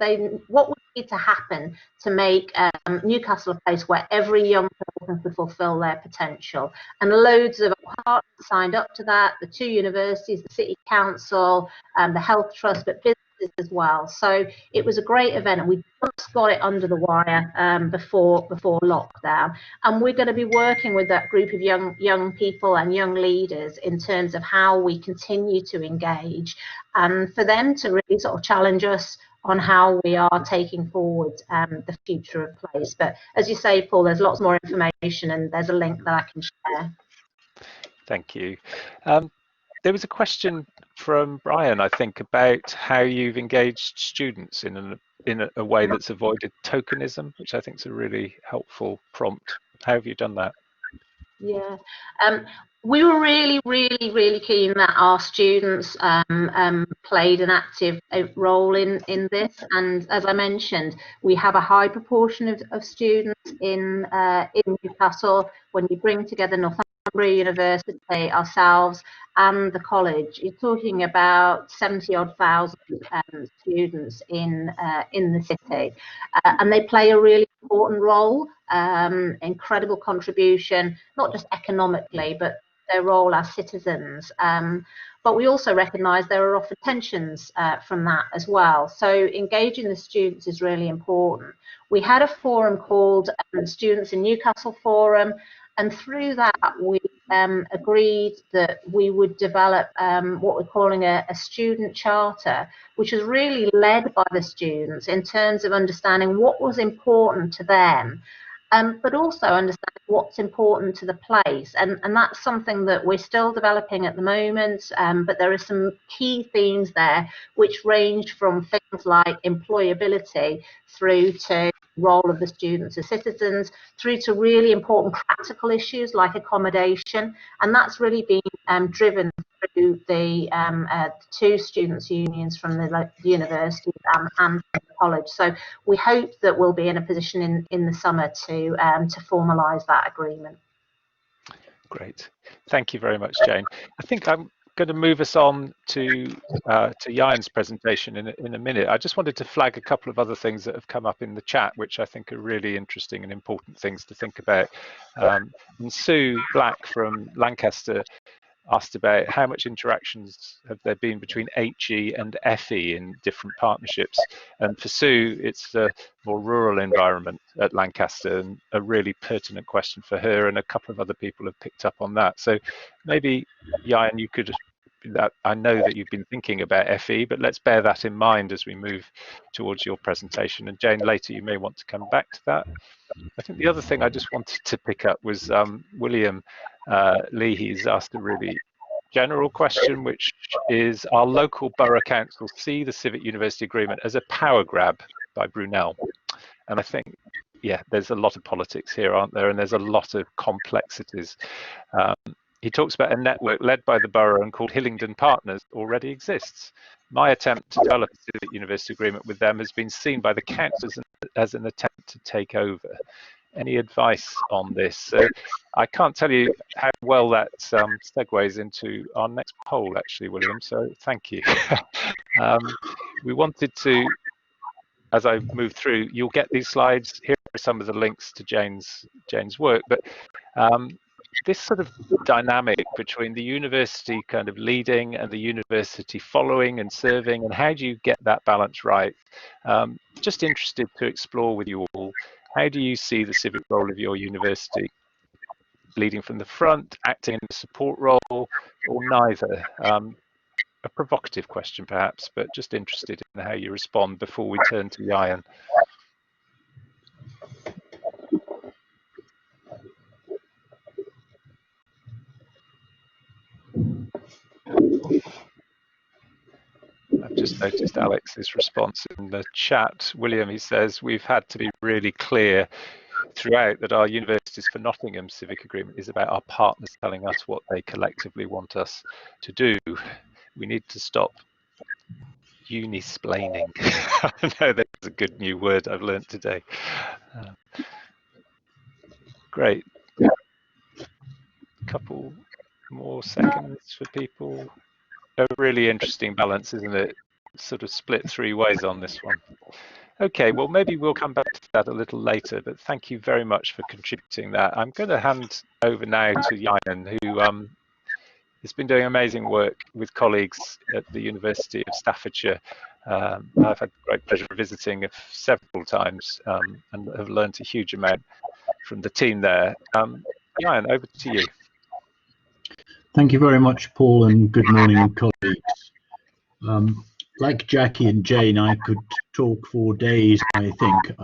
Speaker 8: need to happen to make Newcastle a place where every young person could fulfil their potential? And loads of partners signed up to that, the two universities, the City Council, the Health Trust, but businesses as well. So it was a great event, and we just got it under the wire before lockdown. And we're going to be working with that group of young people and young leaders in terms of how we continue to engage, and for them to really sort of challenge us on how we are taking forward the future of place. But as you say, Paul, there's lots more information, and there's a link that I can share.
Speaker 1: Thank you. There was a question from Brian, I think, about how you've engaged students in a way that's avoided tokenism, which I think is a really helpful prompt. How have you done that?
Speaker 8: Yeah, we were really keen that our students played an active role in this, and as I mentioned, we have a high proportion of students in Newcastle. When you bring together Northumbria University, ourselves, and the college, you're talking about 70,000 students in the city, and they play a really important role, incredible contribution, not just economically, but their role as citizens. But we also recognise there are often tensions from that as well. So engaging the students is really important. We had a forum called Students in Newcastle Forum, and through that we agreed that we would develop what we're calling a student charter, which was really led by the students in terms of understanding what was important to them, but also understanding what's important to the place. And that's something that we're still developing at the moment, but there are some key themes there which range from things like employability through to role of the students as citizens, through to really important practical issues like accommodation. And that's really been driven through the two students' unions from the university and the college. So we hope that we'll be in a position in the summer to formalise that agreement.
Speaker 1: Great, thank you very much, Jane. I think going to move us on to Jan's presentation in a minute. I just wanted to flag a couple of other things that have come up in the chat, which I think are really interesting and important things to think about. And Sue Black from Lancaster asked about how much interactions have there been between HE and FE in different partnerships. And for Sue, it's a more rural environment at Lancaster, and a really pertinent question for her, and a couple of other people have picked up on that. So maybe, Jan, you could, I know that you've been thinking about FE, but let's bear that in mind as we move towards your presentation. And Jane, later you may want to come back to that. I think the other thing I just wanted to pick up was William Leahy's asked a really general question, which is, our local borough council see the Civic University Agreement as a power grab by Brunel? And I think, yeah, there's a lot of politics here, aren't there? And there's a lot of complexities. He talks about a network led by the borough and called Hillingdon Partners already exists. My attempt to develop a Civic University Agreement with them has been seen by the councillors as an attempt to take over. Any advice on this? So I can't tell you how well that segues into our next poll, actually, William, so thank you. We wanted to, as I move through, you'll get these slides. Here are some of the links to Jane's work, but this sort of dynamic between the university kind of leading and the university following and serving, and how do you get that balance right? Just interested to explore with you all, how do you see the civic role of your university? Leading from the front, acting in a support role, or neither? A provocative question perhaps, but just interested in how you respond before we turn to Jan. I've just noticed Alex's response in the chat. William, he says, we've had to be really clear throughout that our Universities for Nottingham Civic Agreement is about our partners telling us what they collectively want us to do. We need to stop unisplaining. No, that's a good new word I've learned today. Great. Couple more seconds for people. A really interesting balance, isn't it? Sort of split three ways on this one. Okay, well, maybe we'll come back to that a little later, but thank you very much for contributing that. I'm going to hand over now to Jan, who has been doing amazing work with colleagues at the University of Staffordshire. I've had the great pleasure of visiting several times and have learned a huge amount from the team there. Jan, over to you.
Speaker 9: Thank you very much, Paul, and good morning, colleagues. Like Jackie and Jane, I could talk for days, I think,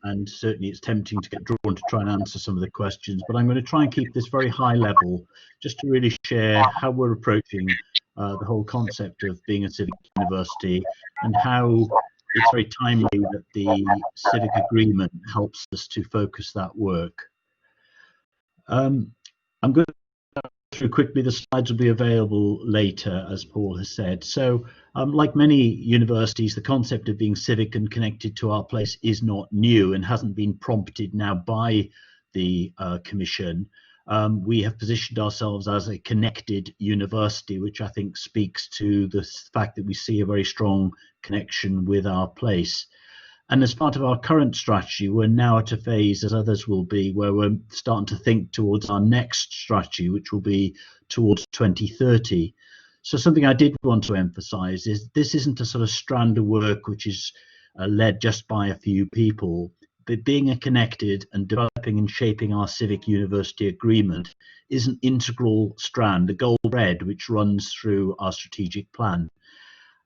Speaker 9: and certainly it's tempting to get drawn to try and answer some of the questions, but I'm going to try and keep this very high level, just to really share how we're approaching the whole concept of being a civic university, and how it's very timely that the civic agreement helps us to focus that work. I'm going to through quickly. The slides will be available later, as Paul has said. So like many universities, the concept of being civic and connected to our place is not new and hasn't been prompted now by the Commission. We have positioned ourselves as a connected university, which I think speaks to the fact that we see a very strong connection with our place. And as part of our current strategy, we're now at a phase, as others will be, where we're starting to think towards our next strategy, which will be towards 2030. So something I did want to emphasize is this isn't a sort of strand of work which is led just by a few people, but being a connected and developing and shaping our civic university agreement is an integral strand, a gold thread which runs through our strategic plan.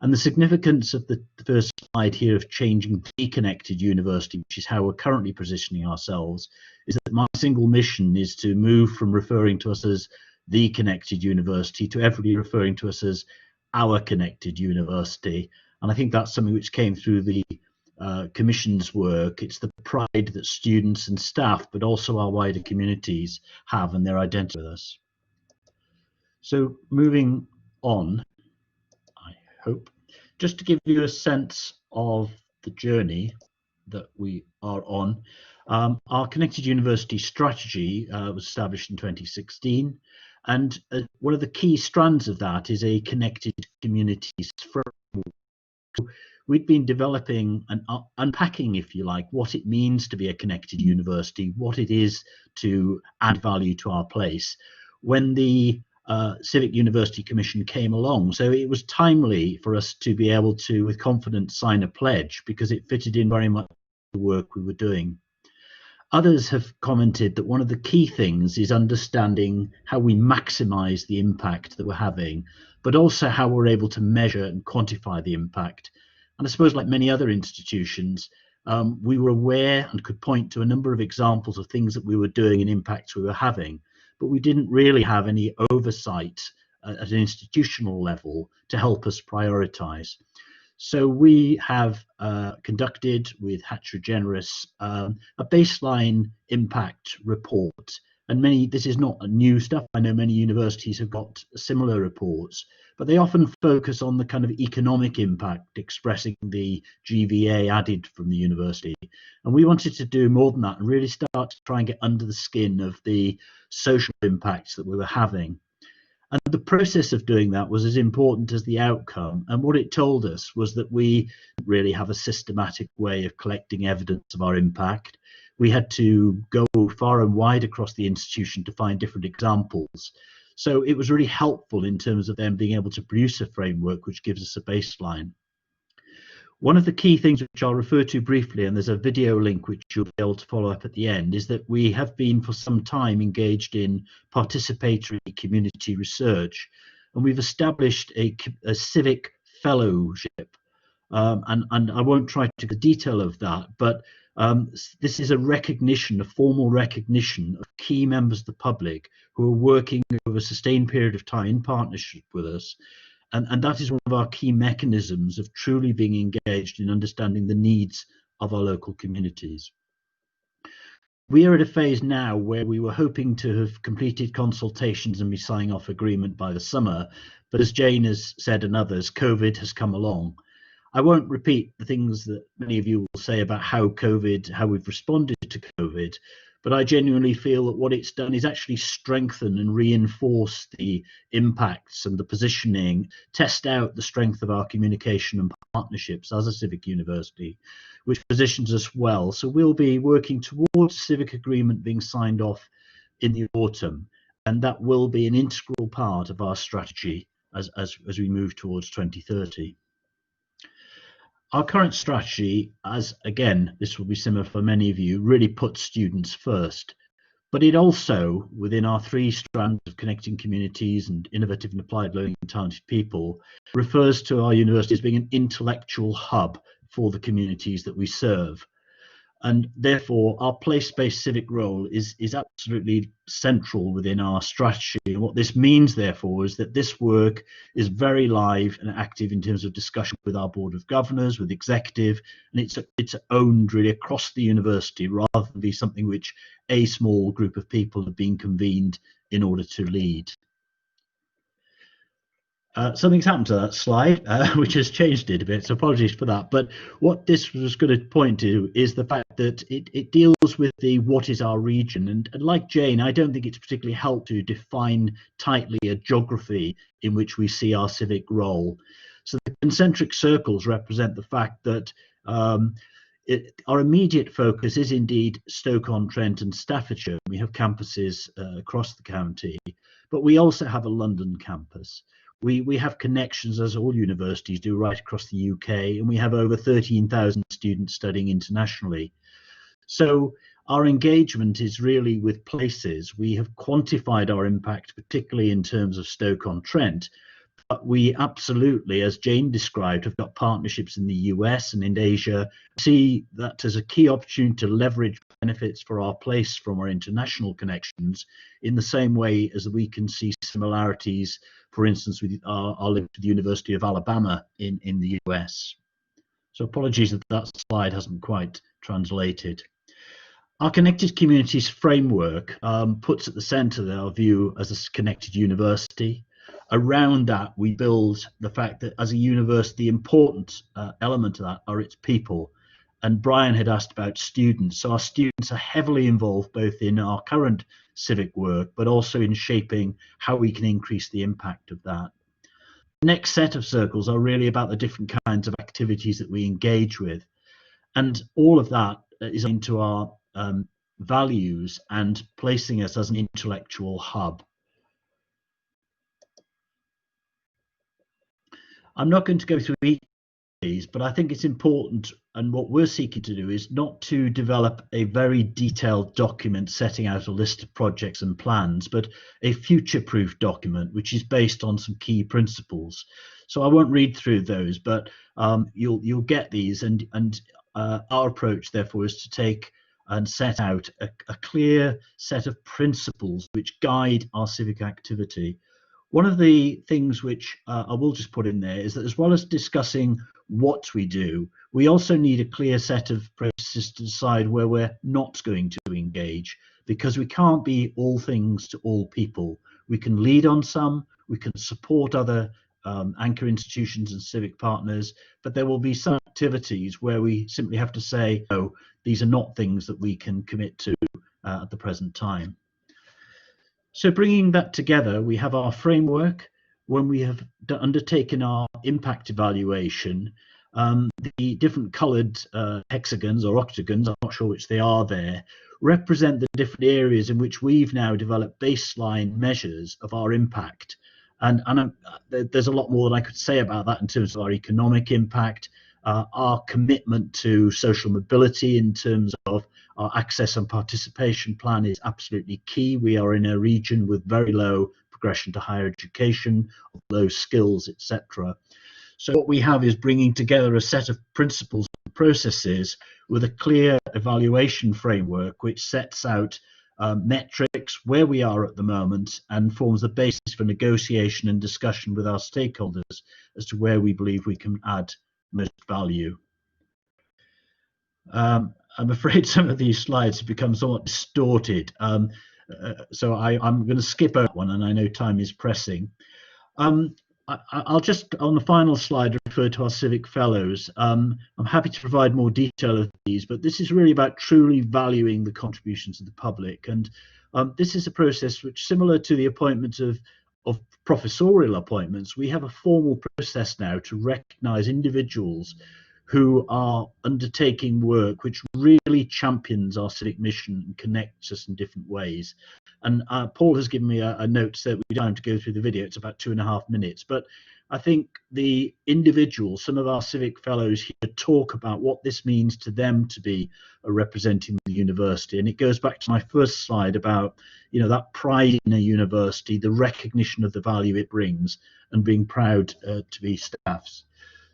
Speaker 9: And the significance of the first slide here of changing the connected university, which is how we're currently positioning ourselves, is that my single mission is to move from referring to us as the connected university to everybody referring to us as our connected university. And I think that's something which came through the Commission's work. It's the pride that students and staff, but also our wider communities have in their identity with us. So moving on, hope, just to give you a sense of the journey that we are on. Our Connected University strategy was established in 2016. And one of the key strands of that is a connected communities framework. We'd been developing and unpacking, if you like, what it means to be a connected university, what it is to add value to our place, when the Civic University Commission came along. So it was timely for us to be able to, with confidence, sign a pledge, because it fitted in very much the work we were doing. Others have commented that one of the key things is understanding how we maximize the impact that we're having, but also how we're able to measure and quantify the impact. And I suppose, like many other institutions, we were aware and could point to a number of examples of things that we were doing and impacts we were having, but we didn't really have any oversight at an institutional level to help us prioritize. So we have conducted with Hatcher Generis a baseline impact report, and this is not new stuff. I know many universities have got similar reports, but they often focus on the kind of economic impact, expressing the GVA added from the university. And we wanted to do more than that and really start to try and get under the skin of the social impacts that we were having. And the process of doing that was as important as the outcome. And what it told us was that we didn't really have a systematic way of collecting evidence of our impact. We had to go far and wide across the institution to find different examples. So it was really helpful in terms of them being able to produce a framework which gives us a baseline. One of the key things which I'll refer to briefly, and there's a video link which you'll be able to follow up at the end, is that we have been for some time engaged in participatory community research, and we've established a civic fellowship. And I won't try to get the detail of that, but this is a recognition, a formal recognition of key members of the public who are working over a sustained period of time in partnership with us. And that is one of our key mechanisms of truly being engaged in understanding the needs of our local communities. We are at a phase now where we were hoping to have completed consultations and be signing off agreement by the summer, but as Jane has said and others, COVID has come along. I won't repeat the things that many of you will say about how we've responded to COVID, but I genuinely feel that what it's done is actually strengthen and reinforce the impacts and the positioning, test out the strength of our communication and partnerships as a civic university, which positions us well. So we'll be working towards a civic agreement being signed off in the autumn, and that will be an integral part of our strategy as we move towards 2030. Our current strategy, as again, this will be similar for many of you, really puts students first. But it also, within our three strands of connecting communities and innovative and applied learning and talented people, refers to our university as being an intellectual hub for the communities that we serve. And therefore, our place-based civic role is absolutely central within our strategy. And what this means, therefore, is that this work is very live and active in terms of discussion with our Board of Governors, with executive, and it's owned really across the university rather than be something which a small group of people have been convened in order to lead. Something's happened to that slide, which has changed it a bit, so apologies for that. But what this was going to point to is the fact that it deals with the what is our region. And like Jane, I don't think it's particularly helpful to define tightly a geography in which we see our civic role. So the concentric circles represent the fact that our immediate focus is indeed Stoke-on-Trent and Staffordshire. We have campuses across the county, but we also have a London campus. We have connections, as all universities do, right across the UK, and we have over 13,000 students studying internationally. So our engagement is really with places. We have quantified our impact, particularly in terms of Stoke-on-Trent, but we absolutely, as Jane described, have got partnerships in the US and in Asia. See that as a key opportunity to leverage benefits for our place from our international connections in the same way as we can see similarities, for instance, with our link to the University of Alabama in the US. So apologies that that slide hasn't quite translated. Our Connected Communities framework puts at the centre our view as a connected university. Around that, we build the fact that as a university, the important element of that are its people. And Brian had asked about students. So our students are heavily involved both in our current civic work, but also in shaping how we can increase the impact of that. The next set of circles are really about the different kinds of activities that we engage with. And all of that is into our values and placing us as an intellectual hub. I'm not going to go through each of these, but I think it's important, and what we're seeking to do is not to develop a very detailed document setting out a list of projects and plans, but a future-proof document which is based on some key principles. So I won't read through those, but you'll get these, and our approach therefore is to take and set out a clear set of principles which guide our civic activity. One of the things which I will just put in there is that as well as discussing what we do, we also need a clear set of processes to decide where we're not going to engage, because we can't be all things to all people. We can lead on some, we can support other anchor institutions and civic partners, but there will be some activities where we simply have to say, oh, these are not things that we can commit to at the present time. So bringing that together, we have our framework. When we have undertaken our impact evaluation, the different coloured hexagons or octagons, I'm not sure which they are there, represent the different areas in which we've now developed baseline measures of our impact. And there's a lot more that I could say about that in terms of our economic impact, our commitment to social mobility in terms of our access and participation plan is absolutely key. We are in a region with very low progression to higher education, low skills, etc. So what we have is bringing together a set of principles and processes with a clear evaluation framework which sets out metrics, where we are at the moment, and forms the basis for negotiation and discussion with our stakeholders as to where we believe we can add most value. I'm afraid some of these slides have become somewhat distorted, so I'm going to skip over one, and I know time is pressing. I'll just, on the final slide, refer to our civic fellows. I'm happy to provide more detail of these, but this is really about truly valuing the contributions of the public. And this is a process which, similar to the appointment of professorial appointments, we have a formal process now to recognise individuals who are undertaking work which really champions our civic mission and connects us in different ways. And Paul has given me a note so that we don't have to go through the video. It's about 2.5 minutes. But I think the individuals, some of our civic fellows here, talk about what this means to them to be representing the university. And it goes back to my first slide about, you know, that pride in a university, the recognition of the value it brings, and being proud to be staffs.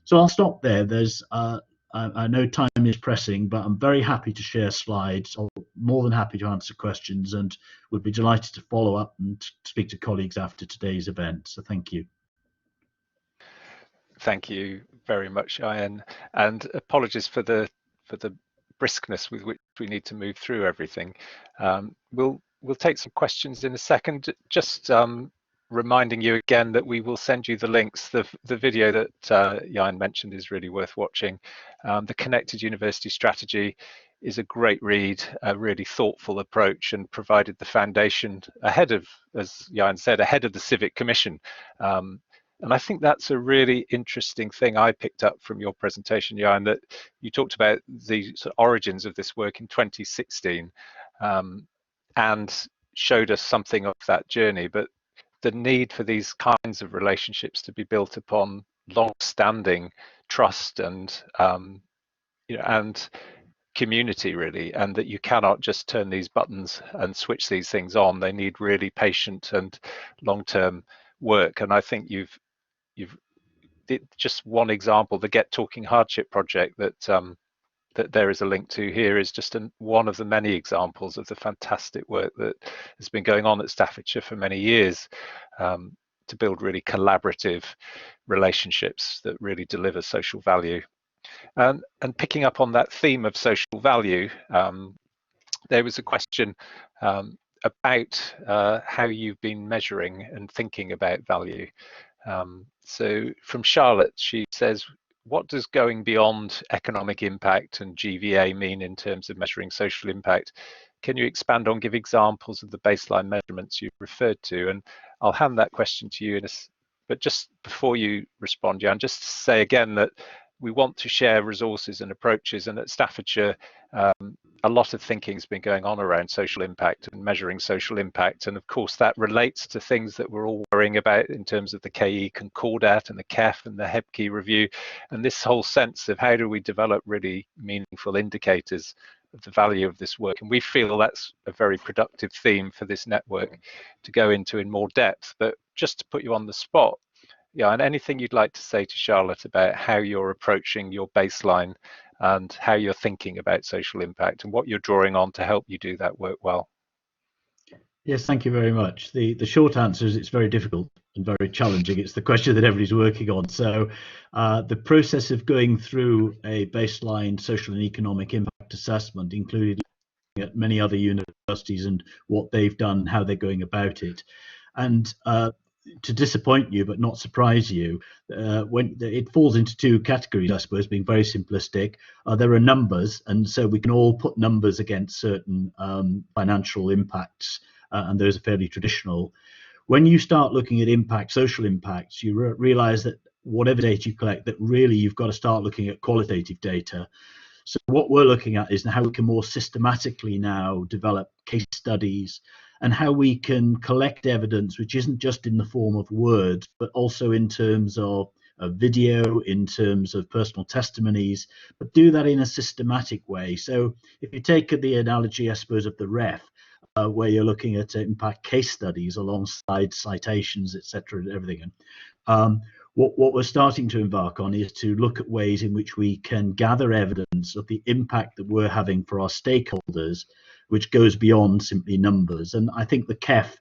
Speaker 9: So I'll stop there. There's I know time is pressing, but I'm very happy to share slides. I'm more than happy to answer questions, and would be delighted to follow up and speak to colleagues after today's event. So thank you.
Speaker 1: Thank you very much, Ian, and apologies for the briskness with which we need to move through everything. We'll take some questions in a second. Just reminding you again that we will send you the links. The video that Jan mentioned is really worth watching. The Connected University Strategy is a great read, a really thoughtful approach, and provided the foundation ahead of, as Jan said, ahead of the Civic Commission. And I think that's a really interesting thing I picked up from your presentation, Jan, that you talked about the sort of origins of this work in 2016 and showed us something of that journey, but the need for these kinds of relationships to be built upon long-standing trust and you know, and community, really, and that you cannot just turn these buttons and switch these things on. They need really patient and long-term work. And I think you've just one example, the Get Talking Hardship project that that there is a link to here is just one of the many examples of the fantastic work that has been going on at Staffordshire for many years to build really collaborative relationships that really deliver social value. And picking up on that theme of social value, there was a question about how you've been measuring and thinking about value. So from Charlotte, she says, what does going beyond economic impact and GVA mean in terms of measuring social impact? Can you expand on, give examples of the baseline measurements you referred to? And I'll hand that question to you but just before you respond, Jan, just to say again that we want to share resources and approaches, and at Staffordshire, a lot of thinking has been going on around social impact and measuring social impact. And of course, that relates to things that we're all worrying about in terms of the KE Concordat and the KEF and the HEBKE review. And this whole sense of how do we develop really meaningful indicators of the value of this work. And we feel that's a very productive theme for this network to go into in more depth. But just to put you on the spot, yeah, and anything you'd like to say to Charlotte about how you're approaching your baseline and how you're thinking about social impact and what you're drawing on to help you do that work well.
Speaker 9: Yes, thank you very much. The short answer is it's very difficult and very challenging. It's the question that everybody's working on. So the process of going through a baseline social and economic impact assessment included looking at many other universities and what they've done, how they're going about it. And to disappoint you but not surprise you, when it falls into two categories, I suppose, being very simplistic. There are numbers, and so we can all put numbers against certain financial impacts, and those are fairly traditional. When you start looking at impact, social impacts, you realize that whatever data you collect, that really you've got to start looking at qualitative data. So what we're looking at is how we can more systematically now develop case studies and how we can collect evidence which isn't just in the form of words, but also in terms of video, in terms of personal testimonies, but do that in a systematic way. So if you take the analogy, I suppose, of the REF, where you're looking at impact case studies alongside citations, etc., and everything. What we're starting to embark on is to look at ways in which we can gather evidence of the impact that we're having for our stakeholders, which goes beyond simply numbers. And I think the KEF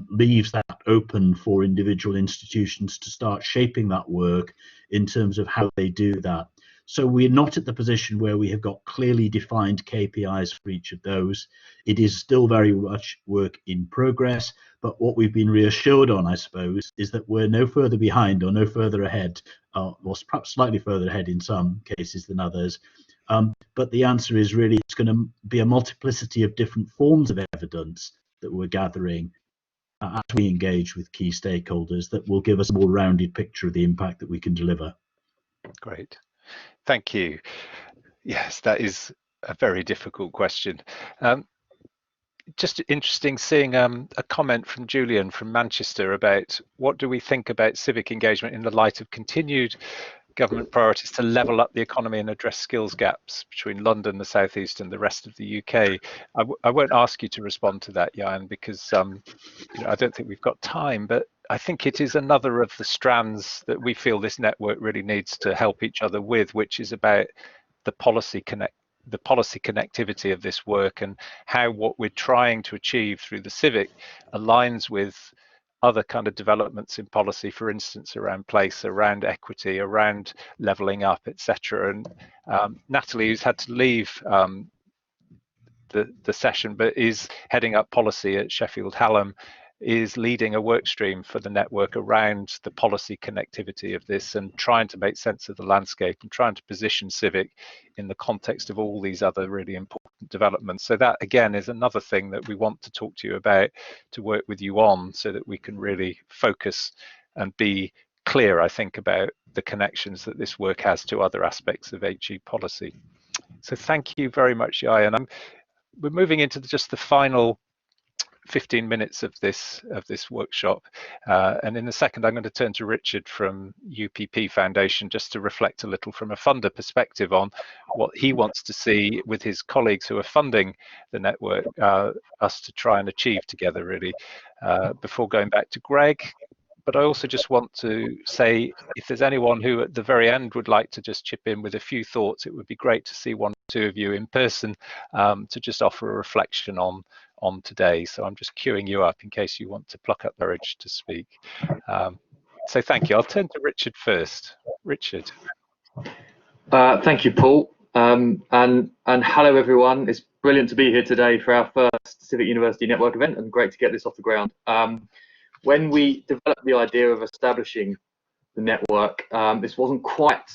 Speaker 9: leaves that open for individual institutions to start shaping that work in terms of how they do that. So we're not at the position where we have got clearly defined KPIs for each of those. It is still very much work in progress, but what we've been reassured on, I suppose, is that we're no further behind or no further ahead, or perhaps slightly further ahead in some cases than others. But the answer is really it's going to be a multiplicity of different forms of evidence that we're gathering as we engage with key stakeholders that will give us a more rounded picture of the impact that we can deliver.
Speaker 1: Great. Thank you. Yes, that is a very difficult question. Just interesting seeing a comment from Julian from Manchester about what do we think about civic engagement in the light of continued government priorities to level up the economy and address skills gaps between London, the South East and the rest of the UK. I won't ask you to respond to that, Jan, because I don't think we've got time, but I think it is another of the strands that we feel this network really needs to help each other with, which is about the policy connectivity of this work and how what we're trying to achieve through the Civic aligns with other kind of developments in policy, for instance, around place, around equity, around levelling up, etc. And Natalie, who's had to leave the session, but is heading up policy at Sheffield Hallam, is leading a work stream for the network around the policy connectivity of this and trying to make sense of the landscape and trying to position Civic in the context of all these other really important developments. So that, again, is another thing that we want to talk to you about, to work with you on, so that we can really focus and be clear, I think, about the connections that this work has to other aspects of HE policy. So thank you very much, Jan. We're moving into just the final 15 minutes of this workshop, and in a second I'm going to turn to Richard from UPP Foundation just to reflect a little from a funder perspective on what he wants to see with his colleagues who are funding the network, us to try and achieve together, really, before going back to Greg. But I also just want to say, if there's anyone who at the very end would like to just chip in with a few thoughts, it would be great to see one or two of you in person to just offer a reflection on today. So I'm just queuing you up in case you want to pluck up courage to speak. So thank you. I'll turn to Richard first. Richard.
Speaker 10: Thank you, Paul. And hello, everyone. It's brilliant to be here today for our first Civic University Network event, and great to get this off the ground. When we developed the idea of establishing the network, this wasn't quite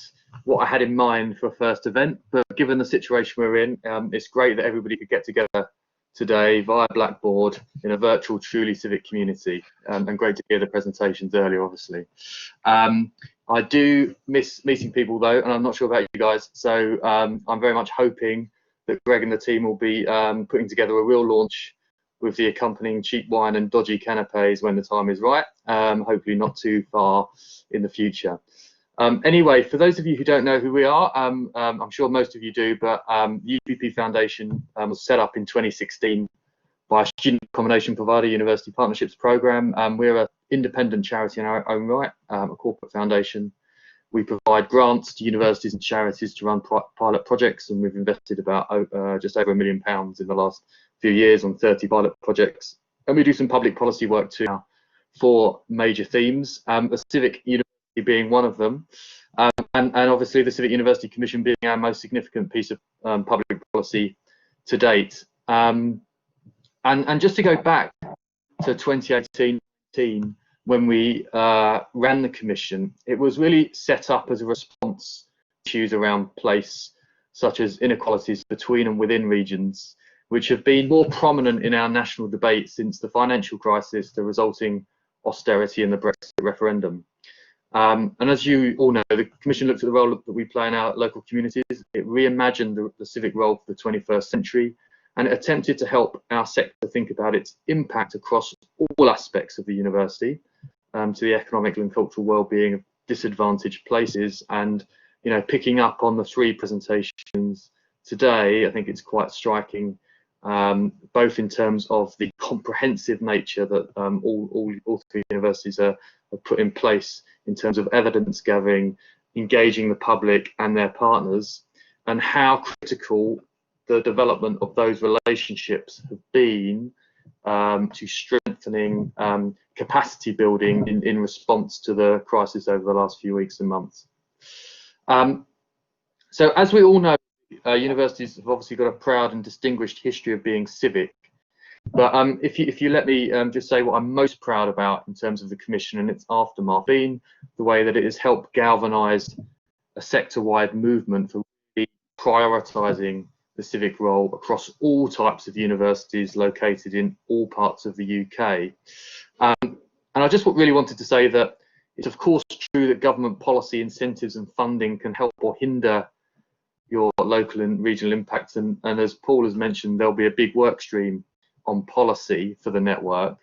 Speaker 10: what I had in mind for a first event, but given the situation we're in, it's great that everybody could get together today via Blackboard in a virtual, truly civic community, and great to hear the presentations earlier, obviously. I do miss meeting people though, and I'm not sure about you guys, so I'm very much hoping that Greg and the team will be putting together a real launch with the accompanying cheap wine and dodgy canapes when the time is right, hopefully not too far in the future. Anyway, for those of you who don't know who we are, I'm sure most of you do, but the UPP Foundation was set up in 2016 by a student accommodation provider, University Partnerships Programme. We're an independent charity in our own right, a corporate foundation. We provide grants to universities and charities to run pilot projects, and we've invested about just over £1 million in the last few years on 30 pilot projects. And we do some public policy work too, 4 major themes, a civic university being one of them, and obviously the Civic University Commission being our most significant piece of public policy to date. And just to go back to 2018 when we ran the commission, it was really set up as a response to issues around place, such as inequalities between and within regions, which have been more prominent in our national debate since the financial crisis, the resulting austerity and the Brexit referendum. And as you all know, the Commission looked at the role that we play in our local communities. It reimagined the civic role for the 21st century, and it attempted to help our sector think about its impact across all aspects of the university, to the economic and cultural well-being of disadvantaged places. And, you know, picking up on the 3 presentations today, I think it's quite striking, both in terms of the comprehensive nature that all 3 universities are put in place in terms of evidence gathering, engaging the public and their partners, and how critical the development of those relationships have been to strengthening capacity building in response to the crisis over the last few weeks and months. So as we all know, universities have obviously got a proud and distinguished history of being civic. But if you let me just say what I'm most proud about in terms of the Commission and its aftermath, being the way that it has helped galvanise a sector-wide movement for really prioritising the civic role across all types of universities located in all parts of the UK. And I just really wanted to say that it's of course true that government policy, incentives and funding can help or hinder your local and regional impacts. And as Paul has mentioned, there'll be a big work stream on policy for the network.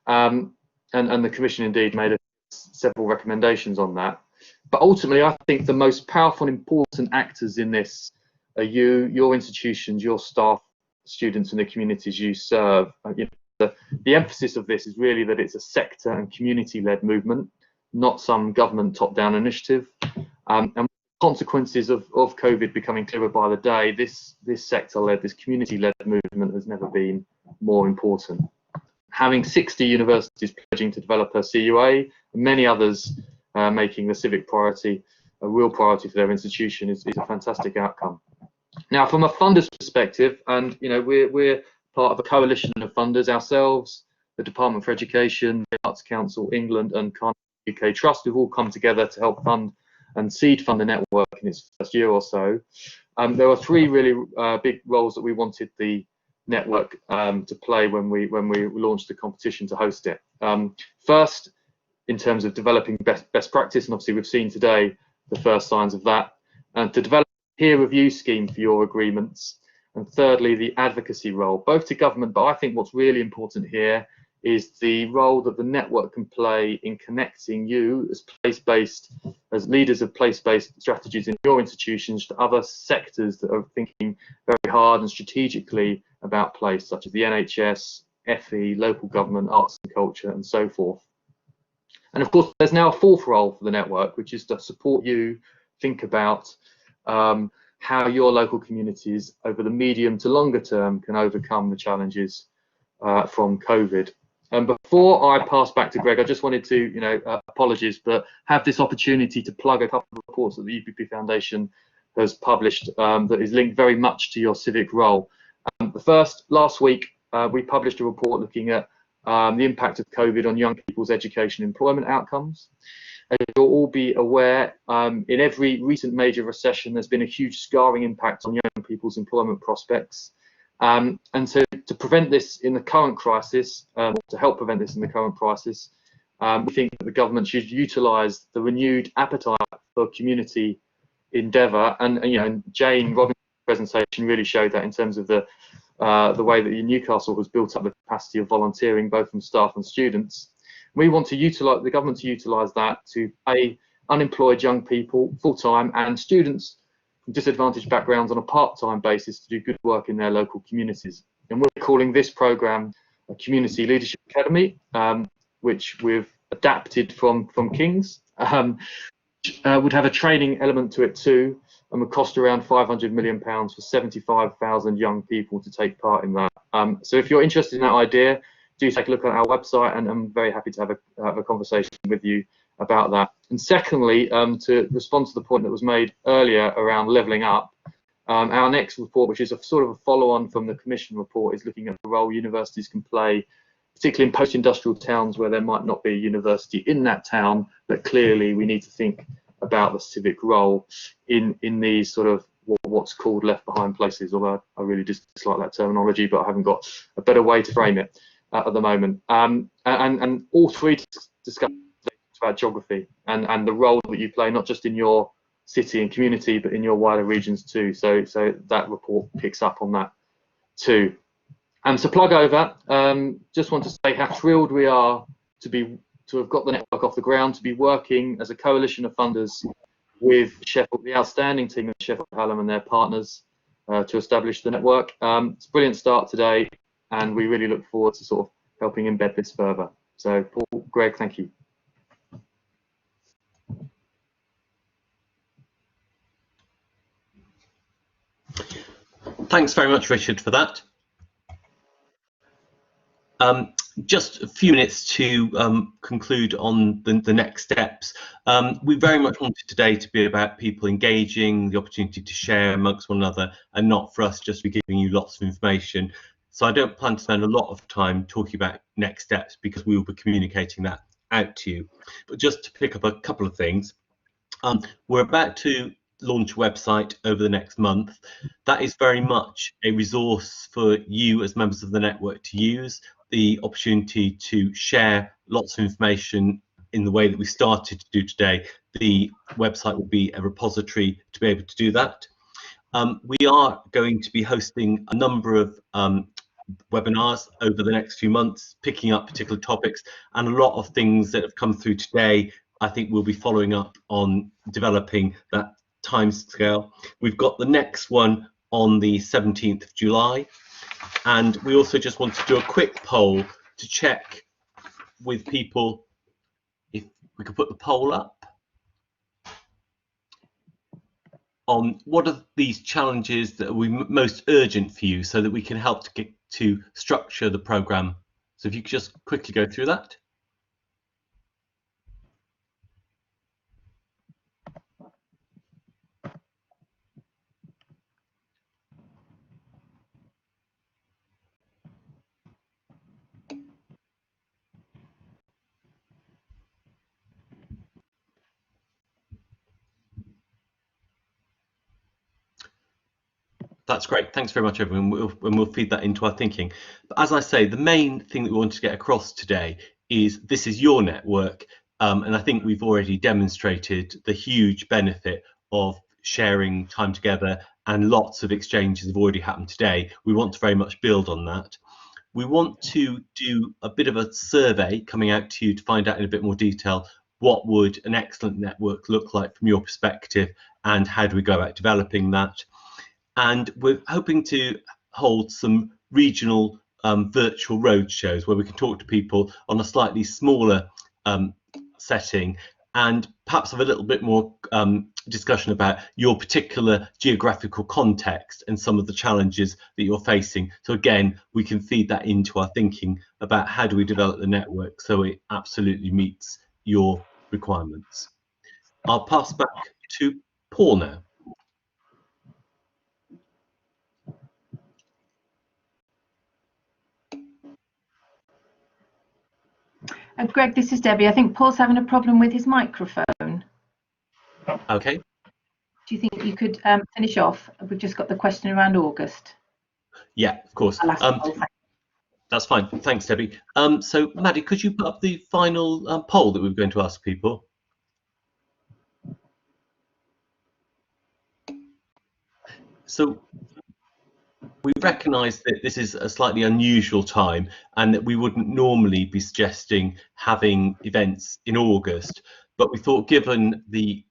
Speaker 10: And the Commission indeed made several recommendations on that. But ultimately, I think the most powerful and important actors in this are you, your institutions, your staff, students and the communities you serve. You know, the emphasis of this is really that it's a sector and community-led movement, not some government top-down initiative. And consequences of COVID becoming clearer by the day, this sector-led, this community-led movement has never been more important. Having 60 universities pledging to develop a CUA, and many others making the civic priority a real priority for their institution is a fantastic outcome. Now, from a funder's perspective, and you know, we're part of a coalition of funders ourselves, the Department for Education, the Arts Council England, and Carnegie UK Trust, who've all come together to help fund and seed fund the network in its first year or so. There were 3 really big roles that we wanted the network to play when we launched the competition to host it. First, in terms of developing best practice, and obviously we've seen today the first signs of that, and to develop a peer review scheme for your agreements. And thirdly, the advocacy role, both to government, but I think what's really important here is the role that the network can play in connecting you as place-based, as leaders of place-based strategies in your institutions to other sectors that are thinking very hard and strategically about place, such as the NHS, FE, local government, arts and culture, and so forth. And of course, there's now a 4th role for the network, which is to support you think about how your local communities over the medium to longer term can overcome the challenges from COVID. And before I pass back to Greg, I just wanted to, you know, apologies, but have this opportunity to plug a couple of reports that the UPP Foundation has published that is linked very much to your civic role. The first, last week, we published a report looking at the impact of COVID on young people's education and employment outcomes. As you'll all be aware, in every recent major recession, there's been a huge scarring impact on young people's employment prospects. And so to prevent this in the current crisis, to help prevent this in the current crisis, we think that the government should utilise the renewed appetite for community endeavour. And Jane Robinson's presentation really showed that in terms of the way that Newcastle has built up the capacity of volunteering, both from staff and students. We want to utilise the government to utilise that to pay unemployed young people full-time and students from disadvantaged backgrounds on a part-time basis to do good work in their local communities. And we're calling this programme a Community Leadership Academy, which we've adapted from King's. Would have a training element to it too, and would cost around £500 million for 75,000 young people to take part in that. So if you're interested in that idea, do take a look at our website, and I'm very happy to have a conversation with you about that. And secondly, to respond to the point that was made earlier around levelling up, our next report, which is a sort of a follow-on from the Commission report, is looking at the role universities can play, particularly in post-industrial towns where there might not be a university in that town, but clearly we need to think about the civic role in these sort of what's called left behind places, although I really dislike that terminology, but I haven't got a better way to frame it at the moment. And all three discuss about geography and the role that you play, not just in your city and community, but in your wider regions too. So that report picks up on that too. And to plug over, just want to say how thrilled we are to have got the network off the ground, to be working as a coalition of funders with Sheffield, the outstanding team of Sheffield Hallam and their partners to establish the network. It's a brilliant start today, and we really look forward to sort of helping embed this further. So Paul, Greg, thank you.
Speaker 4: Thanks very much, Richard, for that. Just a few minutes to conclude on the next steps. We very much wanted today to be about people engaging, the opportunity to share amongst one another, and not for us just to be giving you lots of information. So I don't plan to spend a lot of time talking about next steps, because we will be communicating that out to you. But just to pick up a couple of things, we're about to launch a website over the next month. That is very much a resource for you as members of the network to use, the opportunity to share lots of information in the way that we started to do today. The website will be a repository to be able to do that. We are going to be hosting a number of webinars over the next few months, picking up particular topics, and a lot of things that have come through today, I think we'll be following up on developing that time scale. We've got the next one on the 17th of July, and we also just want to do a quick poll to check with people if we could put the poll up on what are these challenges that are most urgent for you, so that we can help to get to structure the programme. So if you could just quickly go through that. That's great. Thanks very much, everyone. We'll feed that into our thinking. But as I say, the main thing that we want to get across today is this is your network, and I think we've already demonstrated the huge benefit of sharing time together, and lots of exchanges have already happened today. We want to very much build on that. We want to do a bit of a survey coming out to you to find out in a bit more detail what would an excellent network look like from your perspective, and how do we go about developing that. And we're hoping to hold some regional virtual road shows where we can talk to people on a slightly smaller setting, and perhaps have a little bit more discussion about your particular geographical context and some of the challenges that you're facing. So again, we can feed that into our thinking about how do we develop the network so it absolutely meets your requirements. I'll pass back to Paul now.
Speaker 11: Greg, this is Debbie. I think Paul's having a problem with his microphone.
Speaker 4: Okay.
Speaker 11: Do you think you could finish off? We've just got the question around August.
Speaker 4: Yeah, of course. That's fine. Thanks, Debbie. So, Maddie, could you put up the final poll that we were going to ask people? So, we recognise that this is a slightly unusual time and that we wouldn't normally be suggesting having events in August, but we thought given the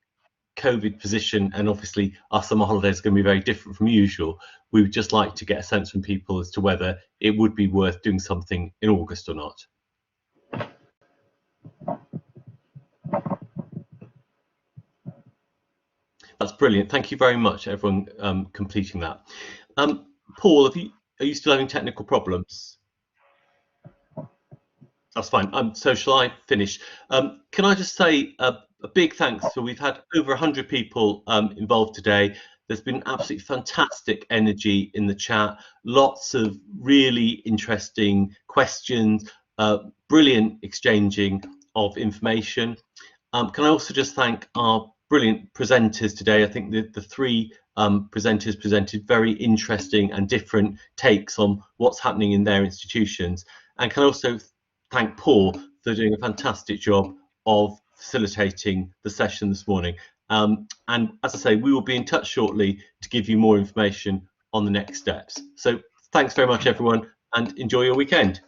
Speaker 4: COVID position and obviously our summer holidays are going to be very different from usual, we would just like to get a sense from people as to whether it would be worth doing something in August or not. That's brilliant. Thank you very much, everyone, completing that. Paul, are you still having technical problems? That's fine. So shall I finish? Can I just say a big thanks. So we've had over 100 people involved today. There's been absolutely fantastic energy in the chat. Lots of really interesting questions, brilliant exchanging of information. Can I also just thank our brilliant presenters today? I think the three presenters presented very interesting and different takes on what's happening in their institutions. And can I also thank Paul for doing a fantastic job of facilitating the session this morning. And as I say, we will be in touch shortly to give you more information on the next steps. So thanks very much, everyone, and enjoy your weekend.